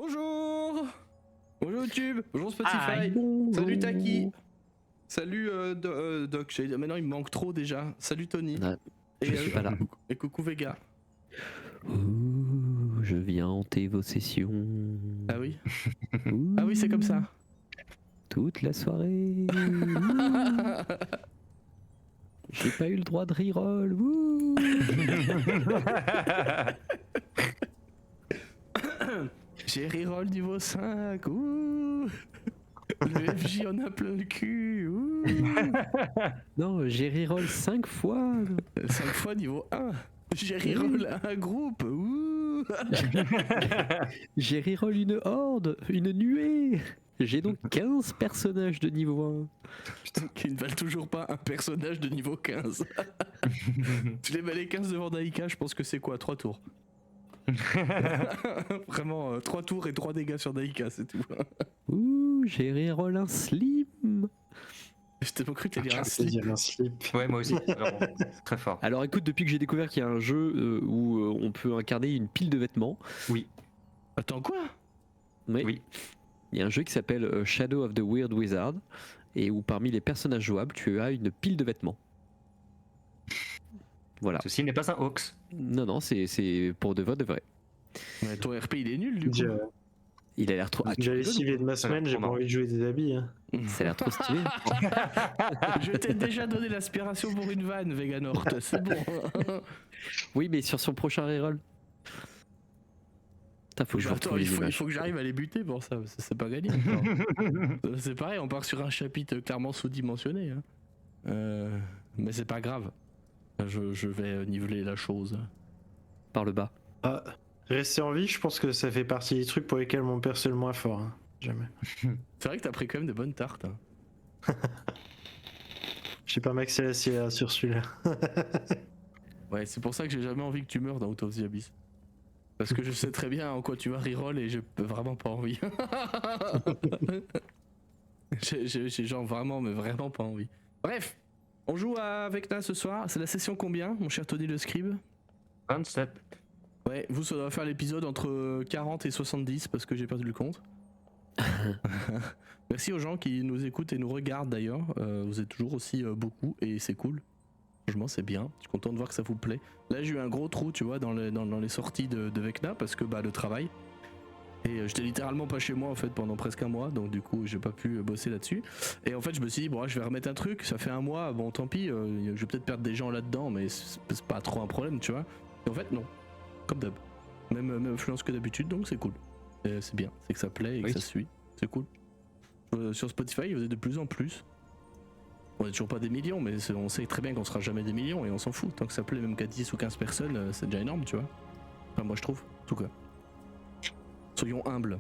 Bonjour. Bonjour YouTube, bonjour Spotify, bonjour. salut Taki, salut Doc, maintenant il me manque trop déjà, salut Tony, Ah, je suis pas là. et coucou Vega. Ouh, je viens hanter vos sessions. Ah oui, Ouh, ah oui c'est comme ça. toute la soirée. Ouh, j'ai pas eu le droit de reroll. Ouh. J'ai reroll niveau 5, ouh. Le FJ en a plein le cul, ouh. Non, j'ai reroll 5 fois. 5 fois niveau 1, j'ai reroll un groupe, ouh. J'ai reroll une horde, une nuée. J'ai donc 15 personnages de niveau 1. Qui ne valent toujours pas un personnage de niveau 15. Tu les mets les 15 devant Daika, je pense que c'est quoi, 3 tours. Vraiment, 3 tours et 3 dégâts sur Daika, c'est tout. Ouh, j'ai reroll un slim. Je t'ai pas cru que t'allais dire un Je slip. dire un slip. Ouais, moi aussi, vraiment, c'est très fort. Alors écoute, depuis que j'ai découvert qu'il y a un jeu où on peut incarner une pile de vêtements, Oui, Attends, quoi? oui. il y a un jeu qui s'appelle Shadow of the Weird Wizard, et où parmi les personnages jouables, tu as une pile de vêtements. Voilà. Ceci n'est pas un hoax. Non, c'est pour de vrai. Ouais, ton RP il est nul du coup. Il a l'air trop... Ah, tu J'ai rigoles lessivé de ma semaine, j'ai pas envie de jouer des habits. Hein. ou- Ça a l'air trop stylé. Je t'ai déjà donné l'aspiration pour une vanne, Veganort, c'est bon. Oui, mais sur son prochain reroll. Putain, faut que je vous Attends, retrouve les il images. faut que j'arrive à les buter pour ça, c'est pas gagné. encore. C'est pareil, on part sur un chapitre clairement sous-dimensionné. Hein. Mais c'est pas grave. Je vais niveler la chose. Par le bas. Ah, rester en vie, je pense que ça fait partie des trucs pour lesquels mon perso est le moins fort. Hein. Jamais. C'est vrai que t'as pris quand même de bonnes tartes. Hein. J'ai pas maxé la CA sur celui-là. Ouais, c'est pour ça que j'ai jamais envie que tu meurs dans Out of the Abyss. Parce que je sais très bien en quoi tu vas reroll et j'ai vraiment pas envie. J'ai genre vraiment, mais vraiment pas envie. Bref, on joue à Vecna ce soir. C'est la session combien, mon cher Tony le Scribe? 27. Ouais, vous, ça doit faire l'épisode entre 40 et 70 parce que j'ai perdu le compte. Merci aux gens qui nous écoutent et nous regardent d'ailleurs. Vous êtes toujours aussi beaucoup et c'est cool. Franchement, c'est bien. Je suis content de voir que ça vous plaît. Là, j'ai eu un gros trou, tu vois, dans les sorties de Vecna parce que bah, le travail. Et j'étais littéralement pas chez moi en fait pendant presque un mois, donc du coup j'ai pas pu bosser là-dessus. Et en fait je me suis dit bon je vais remettre un truc, ça fait un mois, bon tant pis, je vais peut-être perdre des gens là-dedans, mais c'est pas trop un problème, tu vois. Et en fait non, comme d'hab, même influence que d'habitude, donc c'est cool. Et c'est bien, c'est que ça plaît et que Oui. ça suit, c'est cool. Sur Spotify vous êtes de plus en plus. On est toujours pas des millions, mais on sait très bien qu'on sera jamais des millions et on s'en fout. Tant que ça plaît même qu'à 10 ou 15 personnes, c'est déjà énorme, tu vois. Enfin moi je trouve, en tout cas. Soyons humbles.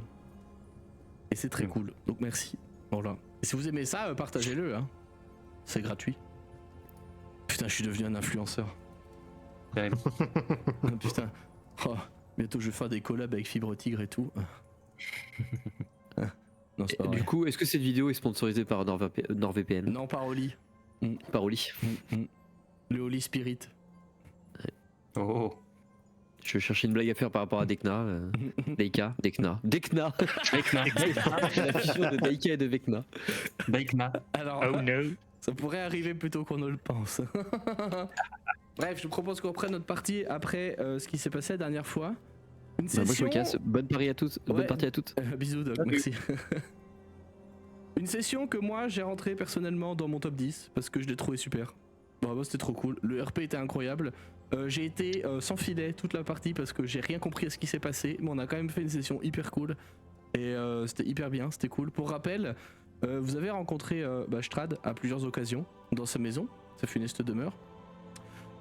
Et c'est très cool. Donc merci. Voilà. Et si vous aimez ça, partagez-le. Hein. C'est gratuit. Putain, je suis devenu un influenceur. Terrible. Putain. Oh, bientôt je vais faire des collabs avec Fibre Tigre et tout. Non, c'est pas vrai. Du coup, est-ce que cette vidéo est sponsorisée par NordVPN? Non, par Oli. Par Oli. Le Holy Spirit. Oh. Je vais chercher une blague à faire par rapport à Dekna. Dekna. La fusion de Daika et de Vecna. Daikna. Alors, Oh no. ça pourrait arriver plus tôt qu'on ne le pense. Bref, je vous propose qu'on reprenne notre partie après ce qui s'est passé la dernière fois. Une Bah, moi je session... me casse. Bonne partie à tous. Ouais. Bonne partie à toutes. Bisous Doc, merci. Une session que moi j'ai rentrée personnellement dans mon top 10 parce que je l'ai trouvé super. Vraiment c'était trop cool, le RP était incroyable. J'ai été sans filet toute la partie parce que j'ai rien compris à ce qui s'est passé, mais on a quand même fait une session hyper cool. Et c'était hyper bien, c'était cool. Pour rappel, vous avez rencontré Strad à plusieurs occasions dans sa maison, sa funeste demeure,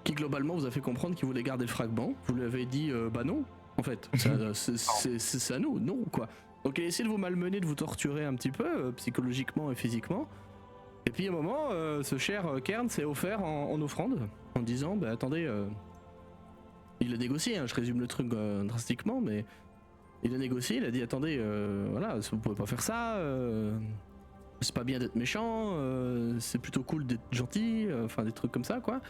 qui globalement vous a fait comprendre qu'il voulait garder le fragment. Vous lui avez dit bah non, en fait, c'est à nous, non quoi. Donc il a essayé de vous malmener, de vous torturer un petit peu, psychologiquement et physiquement. Et puis à un moment, ce cher Kern s'est offert en offrande, en disant bah attendez, il a négocié, hein, je résume le truc drastiquement, mais il a négocié, il a dit attendez, voilà, vous pouvez pas faire ça, c'est pas bien d'être méchant, c'est plutôt cool d'être gentil, enfin des trucs comme ça quoi.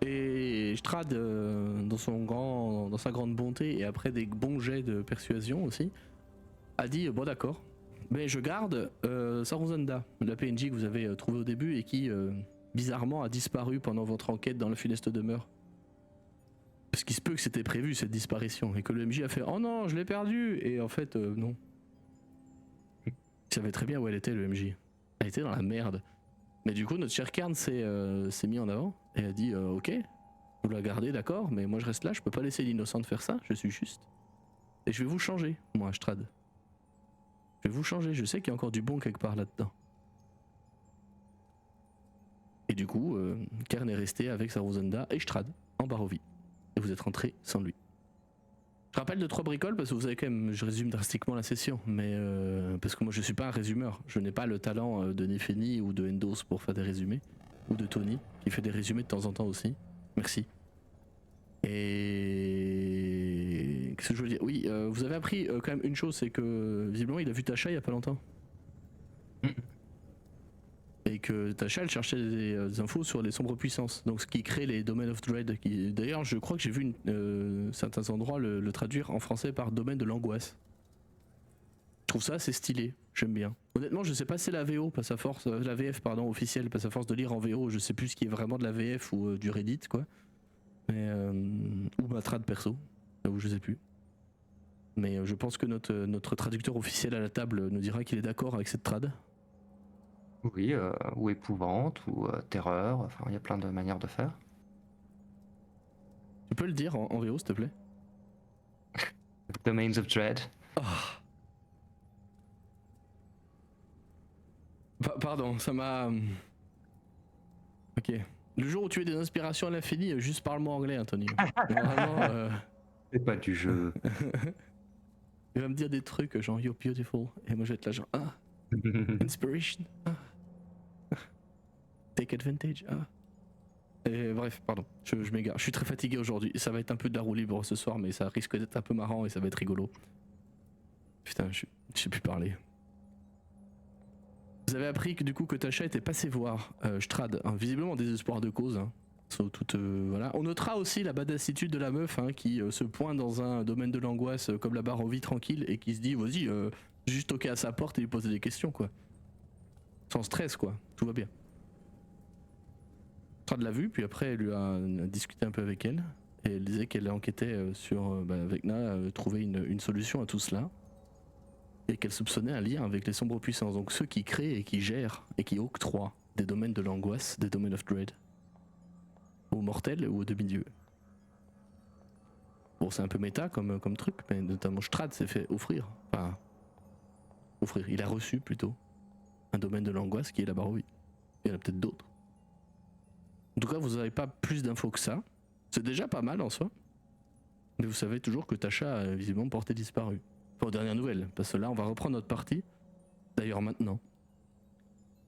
Et Strad, dans sa grande bonté et après des bons jets de persuasion aussi, a dit bon d'accord, mais je garde Saruzanda, la PNJ que vous avez trouvée au début et qui bizarrement a disparu pendant votre enquête dans la funeste demeure. Parce qu'il se peut que c'était prévu cette disparition et que le MJ a fait oh non je l'ai perdu et en fait non. Il savait très bien où elle était le MJ. Elle était dans la merde. Mais du coup notre chère Kern s'est mis en avant et a dit ok, vous la gardez d'accord, mais moi je reste là, je peux pas laisser l'innocente faire ça, je suis juste. Et je vais vous changer, moi Strad. Je vais vous changer, je sais qu'il y a encore du bon quelque part là-dedans. Et du coup, Kern est resté avec Saruzanda et Strad en Barovie. Et vous êtes rentrés sans lui. Je rappelle de 3 bricoles parce que vous avez quand même, je résume drastiquement la session, mais parce que moi je suis pas un résumeur, je n'ai pas le talent de Nefeni ou de Endos pour faire des résumés, ou de Tony qui fait des résumés de temps en temps aussi. Merci. Et qu'est-ce que je veux dire? Oui, vous avez appris quand même une chose, c'est que visiblement il a vu Tasha il y a pas longtemps. Et que Tasha elle cherchait des infos sur les sombres puissances, donc ce qui crée les domaines of dread. D'ailleurs, je crois que j'ai vu certains endroits le traduire en français par domaine de l'angoisse. Je trouve ça assez stylé, j'aime bien. Honnêtement, je sais pas si c'est la VO, pas sa force, la VF pardon officielle, pas sa force de lire en VO. Je sais plus ce qui est vraiment de la VF ou du Reddit quoi. Mais, ou ma trad perso, ou je sais plus. Mais je pense que notre traducteur officiel à la table nous dira qu'il est d'accord avec cette trad. Oui, ou épouvante, ou terreur, enfin il y a plein de manières de faire. Tu peux le dire en VO s'il te plaît? Domains of Dread. Oh. Pardon, ça m'a... Ok. Le jour où tu as des inspirations à l'infini, juste parle-moi anglais, Anthony. Vraiment, C'est pas du jeu. il va me dire des trucs genre You're beautiful. Et moi je vais être là genre ah, inspiration. Ah. Take advantage. Ah. Et bref, pardon, je m'égare. Je suis très fatigué aujourd'hui. Ça va être un peu de la roue libre ce soir, mais ça risque d'être un peu marrant et ça va être rigolo. Putain, je sais plus parler. Vous avez appris que du coup que Tasha était passé voir Strad, hein, visiblement désespoir de cause. Hein. Voilà. On notera aussi la badassitude de la meuf hein, qui se pointe dans un domaine de l'angoisse comme la Barovie tranquille et qui se dit vas-y, juste toquer à sa porte et lui poser des questions quoi. Sans stress quoi, tout va bien. Strad l'a vue, puis après elle lui a discuté un peu avec elle et elle disait qu'elle enquêtait sur Vecna, trouver une solution à tout cela. Et qu'elle soupçonnait un lien avec les sombres puissances, donc ceux qui créent et qui gèrent et qui octroient des domaines de l'angoisse, des domaines of dread, aux mortels ou aux demi-dieux. Bon, c'est un peu méta comme truc, mais notamment Strad s'est fait offrir, il a reçu plutôt un domaine de l'angoisse qui est la Barovie. Il y en a peut-être d'autres. En tout cas, vous n'avez pas plus d'infos que ça. C'est déjà pas mal en soi. Mais vous savez toujours que Tasha a visiblement porté disparu. Enfin, aux dernières nouvelles, parce que là on va reprendre notre partie. D'ailleurs maintenant.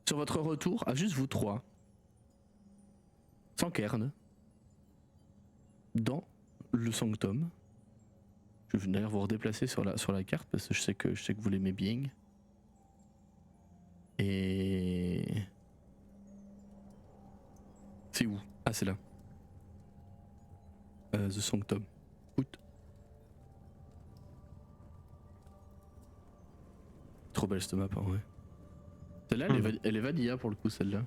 Sur votre retour, à juste vous 3, sans Kern, dans le Sanctum. Je vais d'ailleurs vous redéplacer sur la carte parce que je sais que vous l'aimez bien. Et... C'est où? Ah c'est là. The Sanctum. Out. Trop belle cette map en vrai. Celle-là elle est vanilla pour le coup celle-là.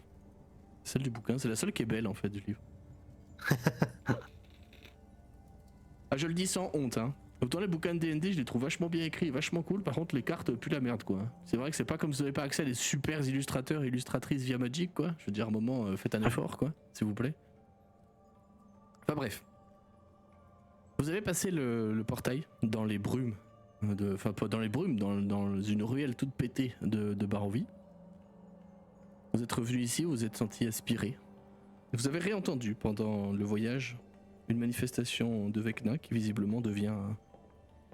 Celle du bouquin, c'est la seule qui est belle en fait du livre. Ah je le dis sans honte hein. Autant les bouquins de D&D je les trouve vachement bien écrits, vachement cool, par contre les cartes puent la merde quoi. C'est vrai que c'est pas comme si vous avez pas accès à des super illustrateurs et illustratrices via Magic quoi. Je veux dire à un moment faites un effort quoi, s'il vous plaît. Enfin bref. Vous avez passé le portail dans les brumes. Enfin pas dans les brumes, dans une ruelle toute pétée de Barovie. Vous êtes revenu ici, vous êtes senti aspirer. Vous avez réentendu pendant le voyage une manifestation de Vecna qui visiblement devient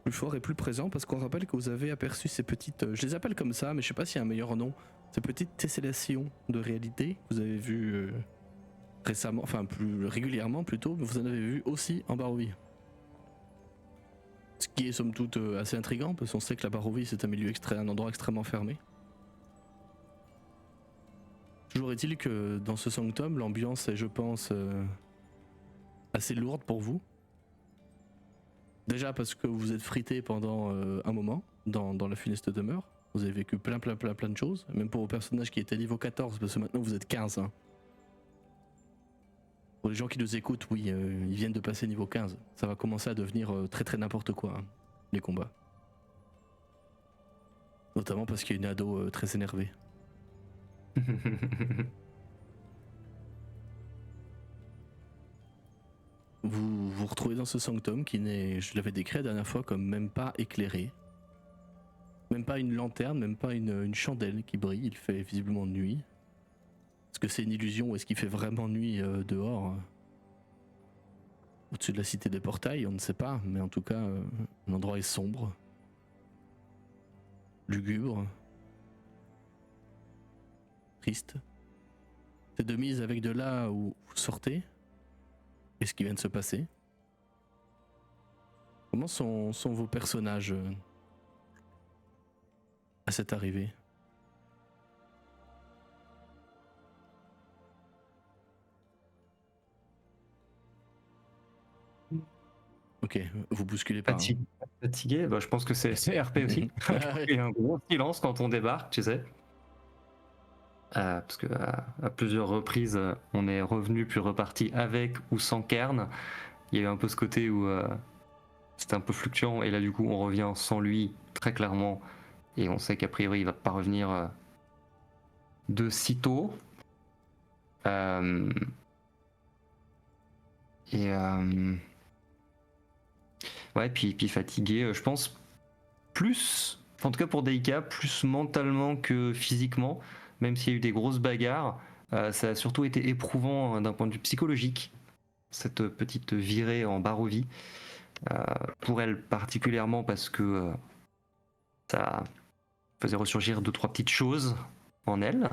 plus fort et plus présent parce qu'on rappelle que vous avez aperçu ces petites, je les appelle comme ça mais je sais pas s'il y a un meilleur nom, ces petites tessellations de réalité que vous avez vues récemment, enfin plus régulièrement plutôt, mais vous en avez vu aussi en Barovie. Ce qui est somme toute assez intriguant parce qu'on sait que la Barovie c'est un endroit extrêmement fermé. Toujours est-il que dans ce Sanctum, l'ambiance est je pense assez lourde pour vous. Déjà parce que vous êtes frité pendant un moment dans la funeste demeure. Vous avez vécu plein de choses. Même pour vos personnages qui étaient niveau 14, parce que maintenant vous êtes 15. Hein. Pour les gens qui nous écoutent, oui, ils viennent de passer niveau 15. Ça va commencer à devenir très n'importe quoi, hein, les combats. Notamment parce qu'il y a une ado très énervée. Vous vous retrouvez dans ce sanctum qui n'est, je l'avais décrit la dernière fois, comme même pas éclairé. Même pas une lanterne, même pas une chandelle qui brille, il fait visiblement nuit. Est-ce que c'est une illusion ou est-ce qu'il fait vraiment nuit dehors au-dessus de la cité des portails, on ne sait pas, mais en tout cas, l'endroit est sombre, lugubre, triste. C'est de mise avec de là où vous sortez. Qu'est-ce qui vient de se passer? Comment sont vos personnages à cette arrivée? Ok, vous bousculez pas. Hein. Fatigué, bah, je pense que c'est RP aussi. Il y a un gros silence quand on débarque, tu sais. Parce que à plusieurs reprises, on est revenu puis reparti avec ou sans Kern. Il y a eu un peu ce côté où c'était un peu fluctuant et là du coup on revient sans lui très clairement et on sait qu'a priori il va pas revenir de sitôt. Ouais, puis fatigué, je pense plus, en tout cas pour Deika, plus mentalement que physiquement, même s'il y a eu des grosses bagarres, ça a surtout été éprouvant d'un point de vue psychologique, cette petite virée en Barovie, pour elle particulièrement parce que ça faisait ressurgir 2-3 petites choses en elle.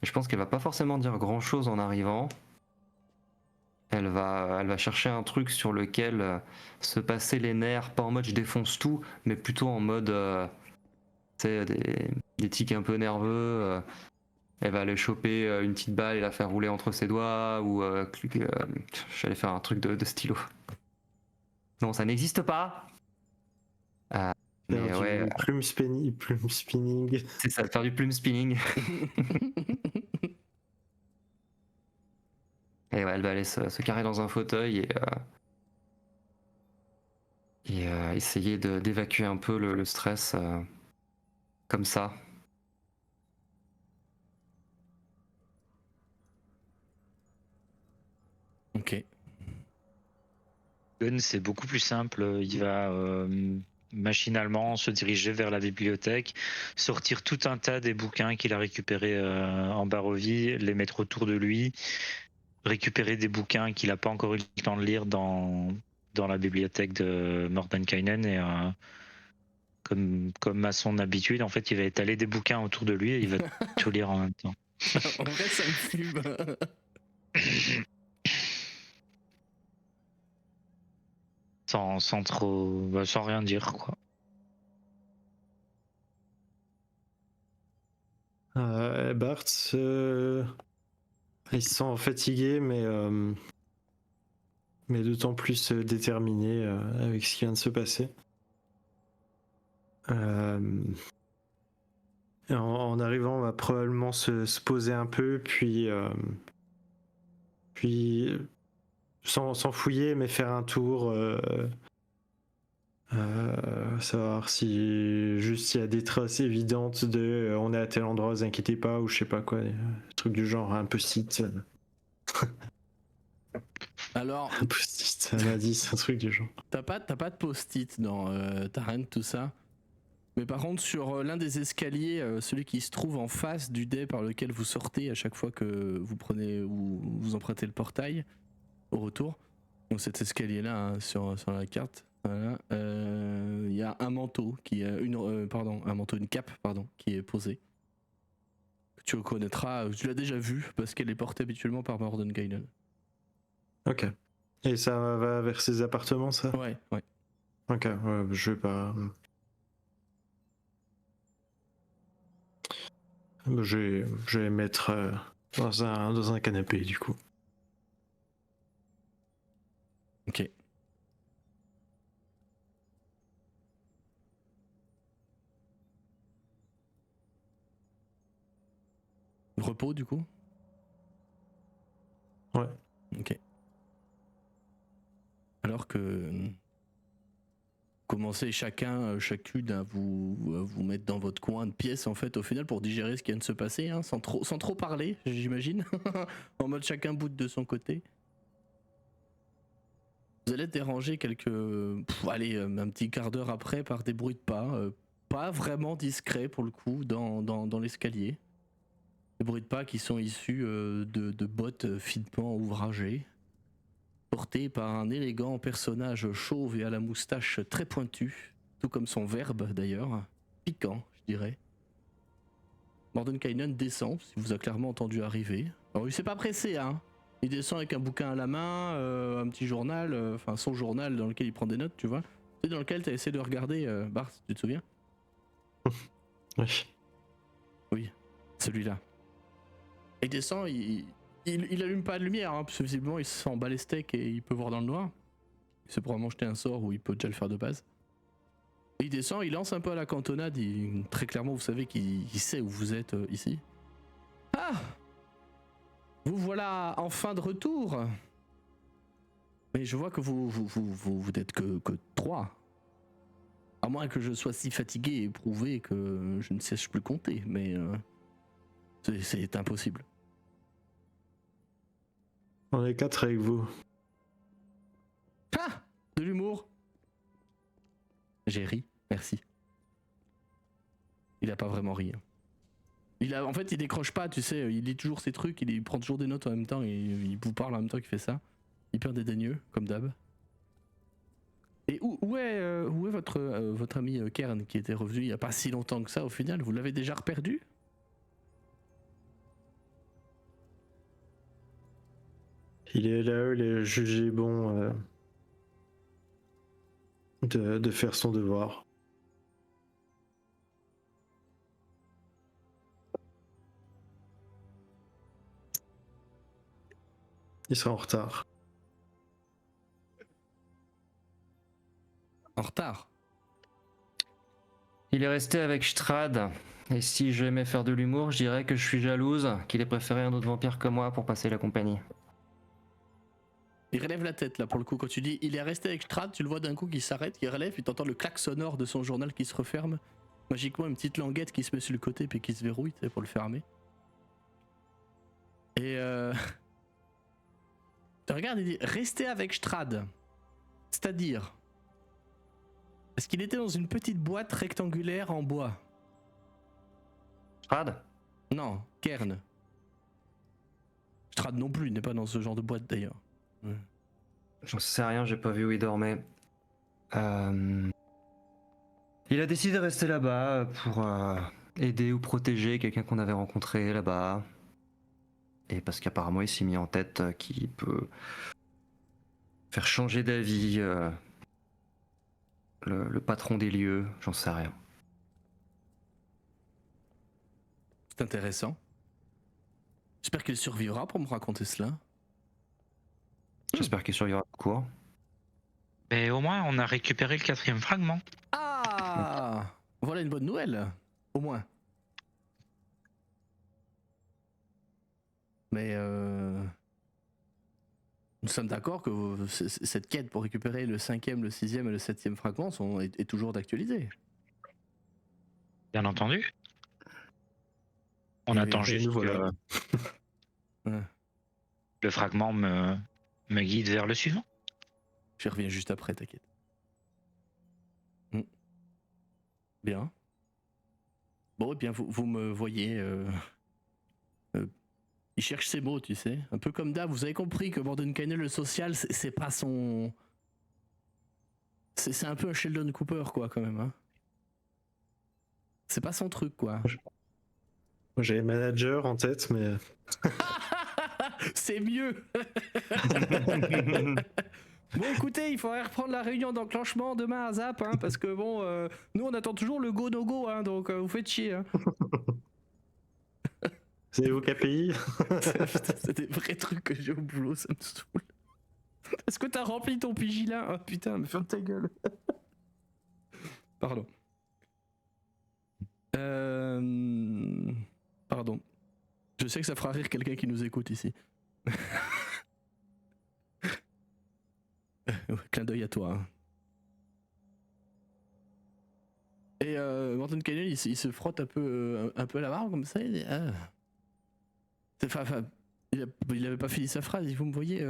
Je pense qu'elle va pas forcément dire grand chose en arrivant. Elle va chercher un truc sur lequel se passer les nerfs, pas en mode je défonce tout, mais plutôt en mode tu sais, des tics un peu nerveux. Elle va aller choper une petite balle et la faire rouler entre ses doigts, ou j'allais faire un truc de stylo. Non, ça n'existe pas. Mais ouais. Plume spinning. C'est ça, faire du plume spinning. Et ouais, elle va aller se carrer dans un fauteuil et essayer d'évacuer un peu le stress comme ça. Ok. Gun, c'est beaucoup plus simple. Il va machinalement se diriger vers la bibliothèque, sortir tout un tas des bouquins qu'il a récupérés en Barovie, les mettre autour de lui, récupérer des bouquins qu'il n'a pas encore eu le temps de lire dans la bibliothèque de Mordenkainen et comme à son habitude, en fait, il va étaler des bouquins autour de lui et il va tout lire en même temps. En vrai, ça me fume. sans trop, sans rien dire, quoi. Bart, il se sent fatigué, mais d'autant plus déterminé avec ce qui vient de se passer. En arrivant, on va probablement se poser un peu, puis sans fouiller, mais faire un tour, savoir si juste il y a des traces évidentes de on est à tel endroit, vous inquiétez pas, ou je sais pas quoi, des trucs du genre, un post-it. Alors, Un post-it, un indice, un truc du genre. t'as pas de post-it dans Tarent, tout ça. Mais par contre, sur l'un des escaliers, celui qui se trouve en face du dé par lequel vous sortez à chaque fois que vous prenez ou vous empruntez le portail au retour, donc cet escalier-là hein, sur la carte, voilà, y a un manteau qui est une cape qui est posée. Tu reconnaîtras, tu l'as déjà vu parce qu'elle est portée habituellement par Mordenkainen. Ok. Et ça va vers ses appartements, ça? Ouais. Ok, ouais, je vais pas. Je vais mettre dans un canapé du coup. Ok. Repos du coup. Ouais. Ok. Alors que commencez chacune à vous mettre dans votre coin de pièce en fait au final pour digérer ce qui vient de se passer, hein, sans trop parler, j'imagine, en mode chacun boude de son côté. Vous allez être dérangé allez, un petit quart d'heure après par des bruits de pas vraiment discrets pour le coup dans l'escalier. Des bruits de pas qui sont issus de bottes finement ouvragées, porté par un élégant personnage chauve et à la moustache très pointue, tout comme son verbe d'ailleurs, piquant je dirais. Mordenkainen descend, il vous a clairement entendu arriver. Alors il s'est pas pressé hein, il descend avec un bouquin à la main, un petit journal, enfin son journal dans lequel il prend des notes tu vois. C'est dans lequel tu as essayé de regarder, Bart, tu te souviens? Oui. Oui, celui-là. Il descend, il allume pas de lumière, hein, parce que visiblement il se sent bas les steaks et il peut voir dans le noir. Il s'est probablement jeté un sort où il peut déjà le faire de base. Et il descend, il lance un peu à la cantonade, très clairement vous savez qu'il sait où vous êtes ici. Ah! Vous voilà enfin de retour! Mais je vois que vous n'êtes que 3. À moins que je sois si fatigué et éprouvé que je ne sache plus compter, mais c'est impossible. On est 4 avec vous. Ah! De l'humour. J'ai ri, merci. Il a pas vraiment ri. En fait, il décroche pas, tu sais, il lit toujours ses trucs, il prend toujours des notes en même temps et il vous parle en même temps qu'il fait ça. Hyper dédaigneux, comme d'hab. Et où est votre ami Kern qui était revenu il y a pas si longtemps que ça au final? Vous l'avez déjà reperdu? Il est là, il est jugé bon de faire son devoir. Il sera en retard. En retard. Il est resté avec Strad. Et si j'aimais faire de l'humour, je dirais que je suis jalouse qu'il ait préféré un autre vampire que moi pour passer la compagnie. Il relève la tête là pour le coup quand tu dis il est resté avec Strad, tu le vois d'un coup qui s'arrête, il relève, il t'entend le clac sonore de son journal qui se referme. Magiquement une petite languette qui se met sur le côté puis qui se verrouille pour le fermer. Et tu regardes et dit restez avec Strad. C'est-à-dire parce qu'il était dans une petite boîte rectangulaire en bois. Strad? Non, Kern. Strad non plus, il n'est pas dans ce genre de boîte d'ailleurs. Ouais. J'en sais rien, j'ai pas vu où il dormait. Il a décidé de rester là-bas pour aider ou protéger quelqu'un qu'on avait rencontré là-bas. Et parce qu'apparemment il s'est mis en tête qu'il peut faire changer d'avis le patron des lieux, j'en sais rien. C'est intéressant. J'espère qu'il survivra pour me raconter cela. J'espère qu'il survivra tout court. Mais au moins, on a récupéré le 4e fragment. Ah! Voilà une bonne nouvelle, au moins. Mais nous sommes d'accord que cette quête pour récupérer le 5e, le 6e et le 7e fragment est toujours d'actualité. Bien entendu. On attend juste voilà. que le fragment me guide vers le suivant. Je reviens juste après, t'inquiète. Bien. Bon, et bien, vous me voyez. Il cherche ses mots, tu sais. Un peu comme d'hab, vous avez compris que Mordenkainen, le social, c'est pas son. C'est un peu un Sheldon Cooper, quoi, quand même. Hein. C'est pas son truc, quoi. Moi j'avais manager en tête, mais. C'est mieux. Bon, écoutez, il faudrait reprendre la réunion d'enclenchement demain à Zap, hein, parce que bon, nous on attend toujours le go no go, hein, donc vous faites chier. Hein. C'est vos KPI? Putain, c'est des vrais trucs que j'ai au boulot, ça me saoule. Est-ce que t'as rempli ton pigila? Ah putain, mais ferme ta gueule. Pardon. Pardon. Je sais que ça fera rire quelqu'un qui nous écoute ici. Clin d'œil à toi. Hein. Et Morton Canyon, il se frotte un peu à la barbe comme ça. Il dit, ah. Il avait pas fini sa phrase. Vous me voyez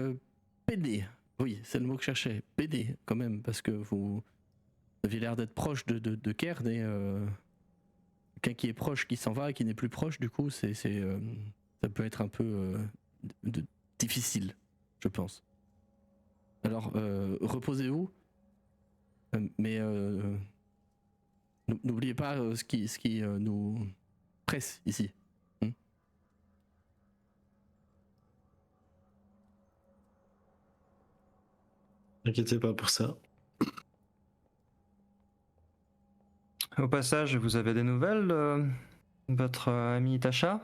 PD. Oui, c'est le mot que je cherchais. PD, quand même, parce que vous aviez l'air d'être proche de Kern et quelqu'un qui est proche, qui s'en va et qui n'est plus proche, du coup, ça peut être un peu difficile, je pense. Alors, reposez-vous, mais n'oubliez pas ce qui nous presse ici. N'inquiétez pas pour ça. Au passage, vous avez des nouvelles de votre amie Tasha?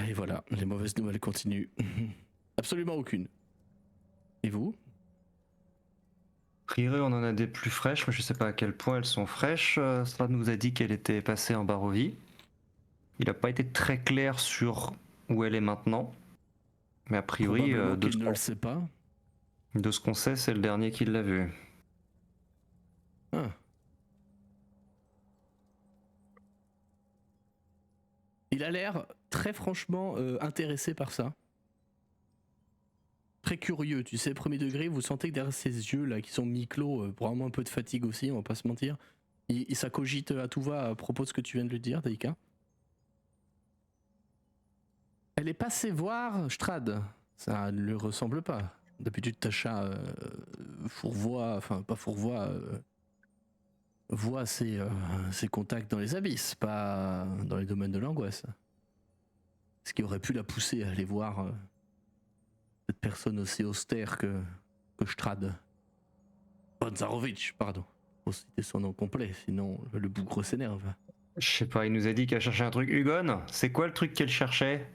Et voilà, les mauvaises nouvelles continuent. Absolument aucune. Et vous? A priori, on en a des plus fraîches, mais je sais pas à quel point elles sont fraîches. Strad nous a dit qu'elle était passée en Barovie. Il n'a pas été très clair sur où elle est maintenant. Mais a priori, Probablement qu'il ne le sait pas. de ce qu'on sait, c'est le dernier qui l'a vu. Ah. Il a l'air très franchement intéressé par ça. Très curieux, tu sais, premier degré, vous sentez que derrière ses yeux là qui sont mi-clos, probablement un peu de fatigue aussi, on va pas se mentir. Ça cogite à tout va à propos de ce que tu viens de lui dire, Daika. Elle est passée voir Strad, ça ne lui ressemble pas. D'habitude, Tasha fourvoie, enfin pas fourvoie, voit ses contacts dans les abysses, pas dans les domaines de l'angoisse. Ce qui aurait pu la pousser à aller voir cette personne aussi austère que Strad. Bonzarovitch, pardon. Faut citer son nom complet, sinon le bougre s'énerve. Je sais pas, il nous a dit qu'elle cherchait un truc. Hugon, c'est quoi le truc qu'elle cherchait?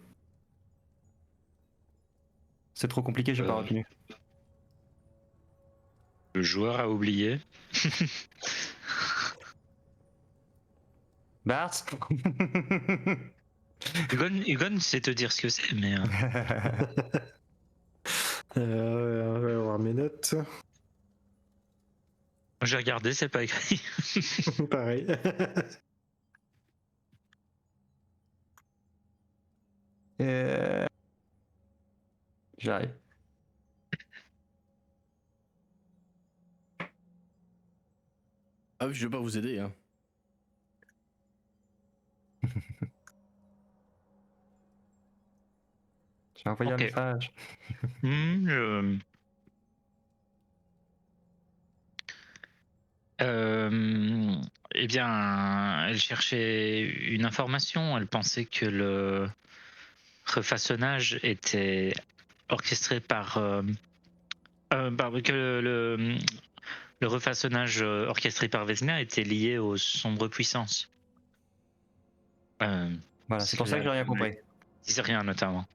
C'est trop compliqué, j'ai pas retenu. Le joueur a oublié. Bart. Hugon sait te dire ce que c'est, mais. On va voir mes notes. J'ai regardé, c'est pas écrit. Pareil. J'arrive. Ah oui, je vais pas vous aider, hein. J'ai envoyé Ok. un message. Eh bien, elle cherchait une information. Elle pensait que le refaçonnage était orchestré par. Que le refaçonnage orchestré par Vesna était lié aux sombres puissances. Voilà, c'est pour ça que j'ai rien compris. C'est rien notamment.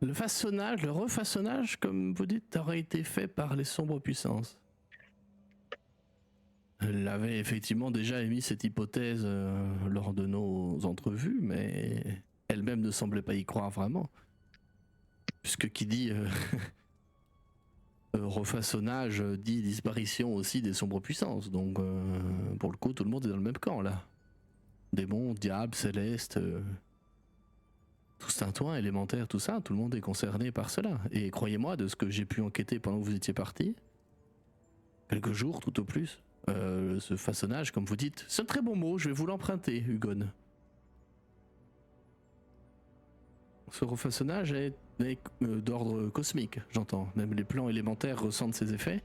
Le façonnage, le refaçonnage, comme vous dites, aurait été fait par les sombres puissances. Elle avait effectivement déjà émis cette hypothèse lors de nos entrevues, mais elle-même ne semblait pas y croire vraiment. Puisque qui dit refaçonnage dit disparition aussi des sombres puissances. Donc pour le coup, tout le monde est dans le même camp là. Démons, diables, célestes, tout Saint-Ouen, élémentaire, tout ça, tout le monde est concerné par cela. Et croyez-moi, de ce que j'ai pu enquêter pendant que vous étiez parti, quelques jours tout au plus, ce façonnage, comme vous dites, c'est un très bon mot, je vais vous l'emprunter, Hugon. Ce refaçonnage est d'ordre cosmique, j'entends. Même les plans élémentaires ressentent ses effets.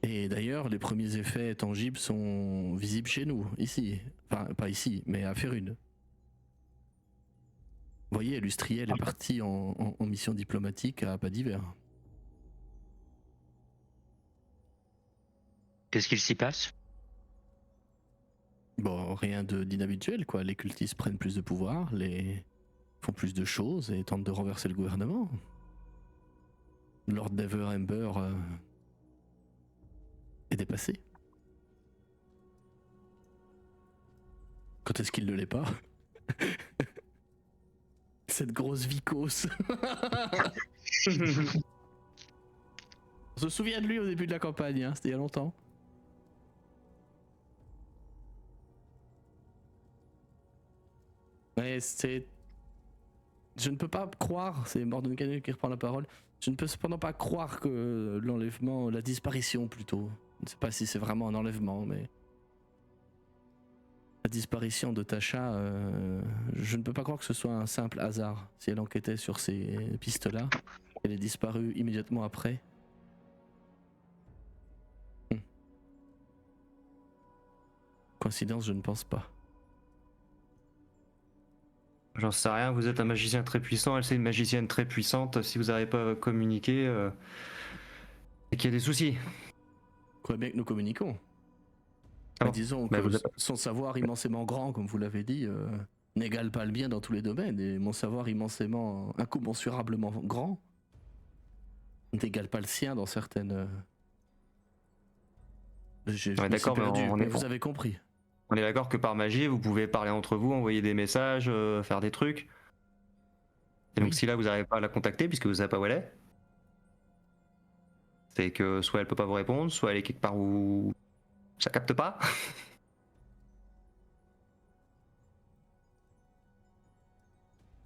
Et d'ailleurs, les premiers effets tangibles sont visibles chez nous, ici. Enfin, pas ici, mais à Férune. Vous voyez, Lustriel est parti en mission diplomatique à Pas d'Hiver. Qu'est-ce qu'il s'y passe? Bon, rien d'inhabituel, quoi. Les cultistes prennent plus de pouvoir, font plus de choses et tentent de renverser le gouvernement. Lord Neverember est dépassé. Quand est-ce qu'il ne l'est pas? Cette grosse vicose. On se souvient de lui au début de la campagne, hein, c'était il y a longtemps. Ouais, c'est... Je ne peux pas croire, c'est Mordenkainen qui reprend la parole, je ne peux cependant pas croire que l'enlèvement, la disparition plutôt, je ne sais pas si c'est vraiment un enlèvement, mais... La disparition de Tasha, je ne peux pas croire que ce soit un simple hasard. Si elle enquêtait sur ces pistes-là, elle est disparue immédiatement après. Coïncidence, je ne pense pas. J'en sais rien, vous êtes un magicien très puissant, elle c'est une magicienne très puissante, si vous n'arrivez pas à communiquer, c'est qu'il y a des soucis. Je crois bien que nous communiquons. Ah Mais bon, disons bah que vous êtes- son savoir immensément grand, comme vous l'avez dit, n'égale pas le bien dans tous les domaines. Et mon savoir immensément, incommensurablement grand, n'égale pas le sien dans certaines... Je Ouais, me suis d'accord, mais perdu, on mais est- vous avez compris. On est d'accord que par magie, vous pouvez parler entre vous, envoyer des messages, faire des trucs. Et donc Oui. si là vous n'arrivez pas à la contacter puisque vous savez pas où elle est, c'est que soit elle peut pas vous répondre, soit elle est quelque part où ça capte pas.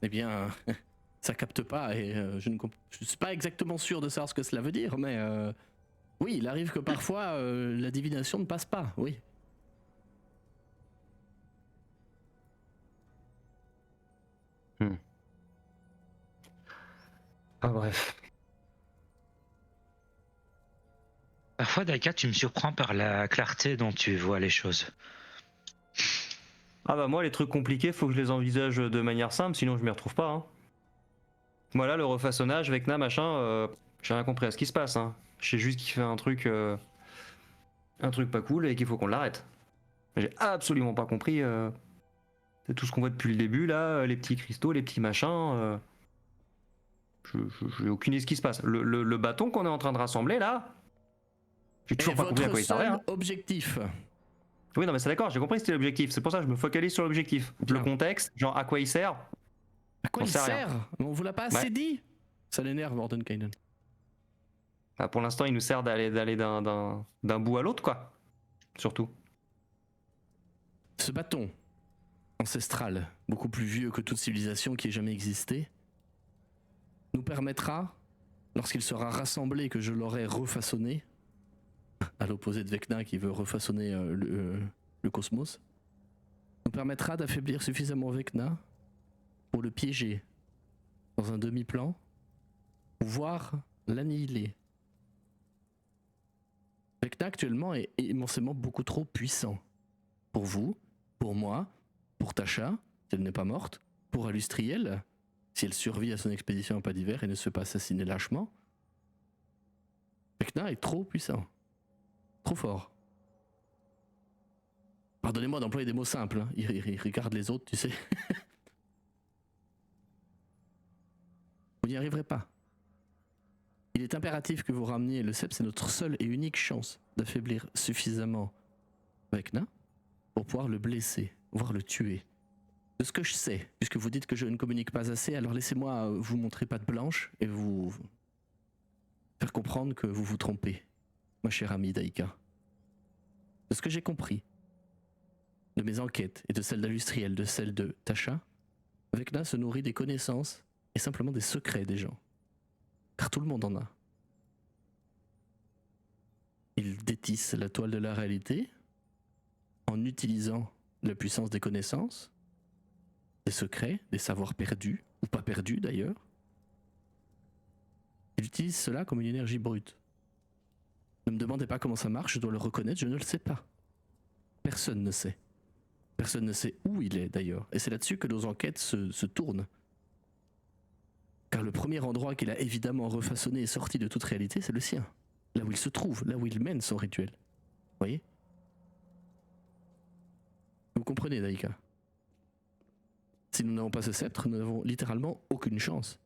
Eh bien, ça capte pas et je ne suis pas exactement sûr de savoir ce que cela veut dire, mais oui, il arrive que parfois la divination ne passe pas, oui. Ah bref. Parfois, Daika, tu me surprends par la clarté dont tu vois les choses. Ah bah moi les trucs compliqués, faut que je les envisage de manière simple, sinon je m'y retrouve pas. Hein. Voilà le refaçonnage, Vecna, machin, j'ai rien compris à ce qui se passe. Hein. Je sais juste qu'il fait un truc pas cool et qu'il faut qu'on l'arrête. J'ai absolument pas compris c'est tout ce qu'on voit depuis le début là, les petits cristaux, les petits machins. J'ai aucune idée de ce qui se passe. Le bâton qu'on est en train de rassembler là, j'ai Et toujours pas compris à votre quoi il servait. seul Hein. objectif, Oui non mais c'est d'accord, j'ai compris que c'était l'objectif, c'est pour ça que je me focalise sur l'objectif. Bien. Le contexte, genre à quoi il sert. à quoi On il sait rien. sert? On vous l'a pas assez Ouais. dit? Ça l'énerve, Mordenkainen. Bah, pour l'instant, il nous sert d'aller d'un bout à l'autre, quoi. Surtout. Ce bâton ancestral, beaucoup plus vieux que toute civilisation qui ait jamais existé, nous permettra, lorsqu'il sera rassemblé et que je l'aurai refaçonné, à l'opposé de Vecna qui veut refaçonner le cosmos, nous permettra d'affaiblir suffisamment Vecna pour le piéger dans un demi-plan, voire l'annihiler. Vecna actuellement est immensément beaucoup trop puissant. Pour vous, pour moi, pour Tasha, si elle n'est pas morte, pour Alustriel, si elle survit à son expédition à pas d'hiver et ne se fait pas assassiner lâchement. Vecna est trop puissant. Trop fort. Pardonnez-moi d'employer des mots simples, hein. Il regarde les autres, tu sais. Vous n'y arriverez pas. Il est impératif que vous rameniez le Sept, c'est notre seule et unique chance d'affaiblir suffisamment Vecna pour pouvoir le blesser, voire le tuer. De ce que je sais, puisque vous dites que je ne communique pas assez, alors laissez-moi vous montrer patte blanche et vous faire comprendre que vous vous trompez, ma chère amie Daika. De ce que j'ai compris, de mes enquêtes et de celles d'Alustriel, de celles de Tasha, Vecna se nourrit des connaissances et simplement des secrets des gens. Car tout le monde en a. Il détisse la toile de la réalité en utilisant la puissance des connaissances, des secrets, des savoirs perdus, ou pas perdus d'ailleurs. Il utilise cela comme une énergie brute. Ne me demandez pas comment ça marche, je dois le reconnaître, je ne le sais pas. Personne ne sait. Personne ne sait où il est d'ailleurs. Et c'est là-dessus que nos enquêtes se tournent. Car le premier endroit qu'il a évidemment refaçonné et sorti de toute réalité, c'est le sien. Là où il se trouve, là où il mène son rituel. Vous voyez ? Vous comprenez, Daika? Si nous n'avons pas ce sceptre, nous n'avons littéralement aucune chance.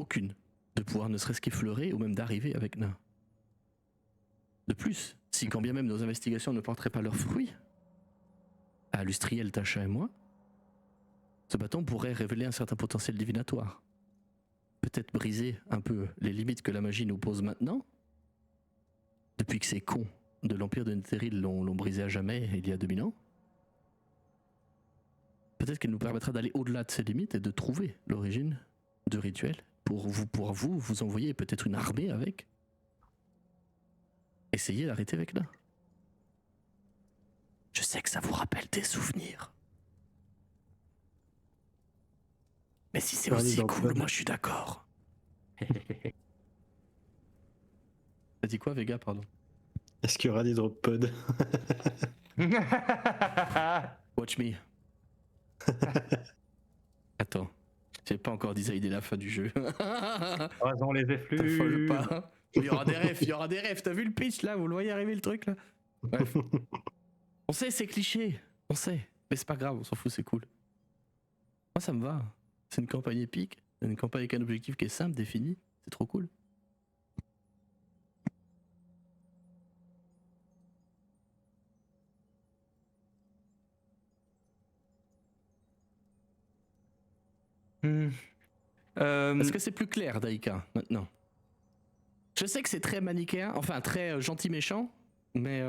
Aucune. De pouvoir ne serait-ce qu'effleurer ou même d'arriver avec Na. De plus, si quand bien même nos investigations ne porteraient pas leurs fruits, à Lustriel, Tasha et moi, ce bâton pourrait révéler un certain potentiel divinatoire. Peut-être briser un peu les limites que la magie nous pose maintenant, depuis que ces cons de l'Empire de Netheril l'ont brisé à jamais il y a 2000 ans. Peut-être qu'elle nous permettra d'aller au-delà de ces limites et de trouver l'origine du rituel pour vous envoyer peut-être une armée avec. Essayez d'arrêter avec là. Je sais que ça vous rappelle des souvenirs. Mais si c'est aussi cool, moi je suis d'accord. T'as dit quoi, Vega, pardon? Est-ce qu'il y aura des drop pods? Watch me. Attends, j'ai pas encore designé la fin du jeu. On les effluves. T'affole pas. Il y aura des refs, t'as vu le pitch là? Vous le voyez arriver le truc là? Bref. On sait, c'est cliché, on sait. Mais c'est pas grave, on s'en fout, c'est cool. Moi ça me va. C'est une campagne épique, une campagne avec un objectif qui est simple, défini. C'est trop cool. Est-ce que c'est plus clair, Daika, maintenant? Je sais que c'est très manichéen, enfin très gentil méchant, mais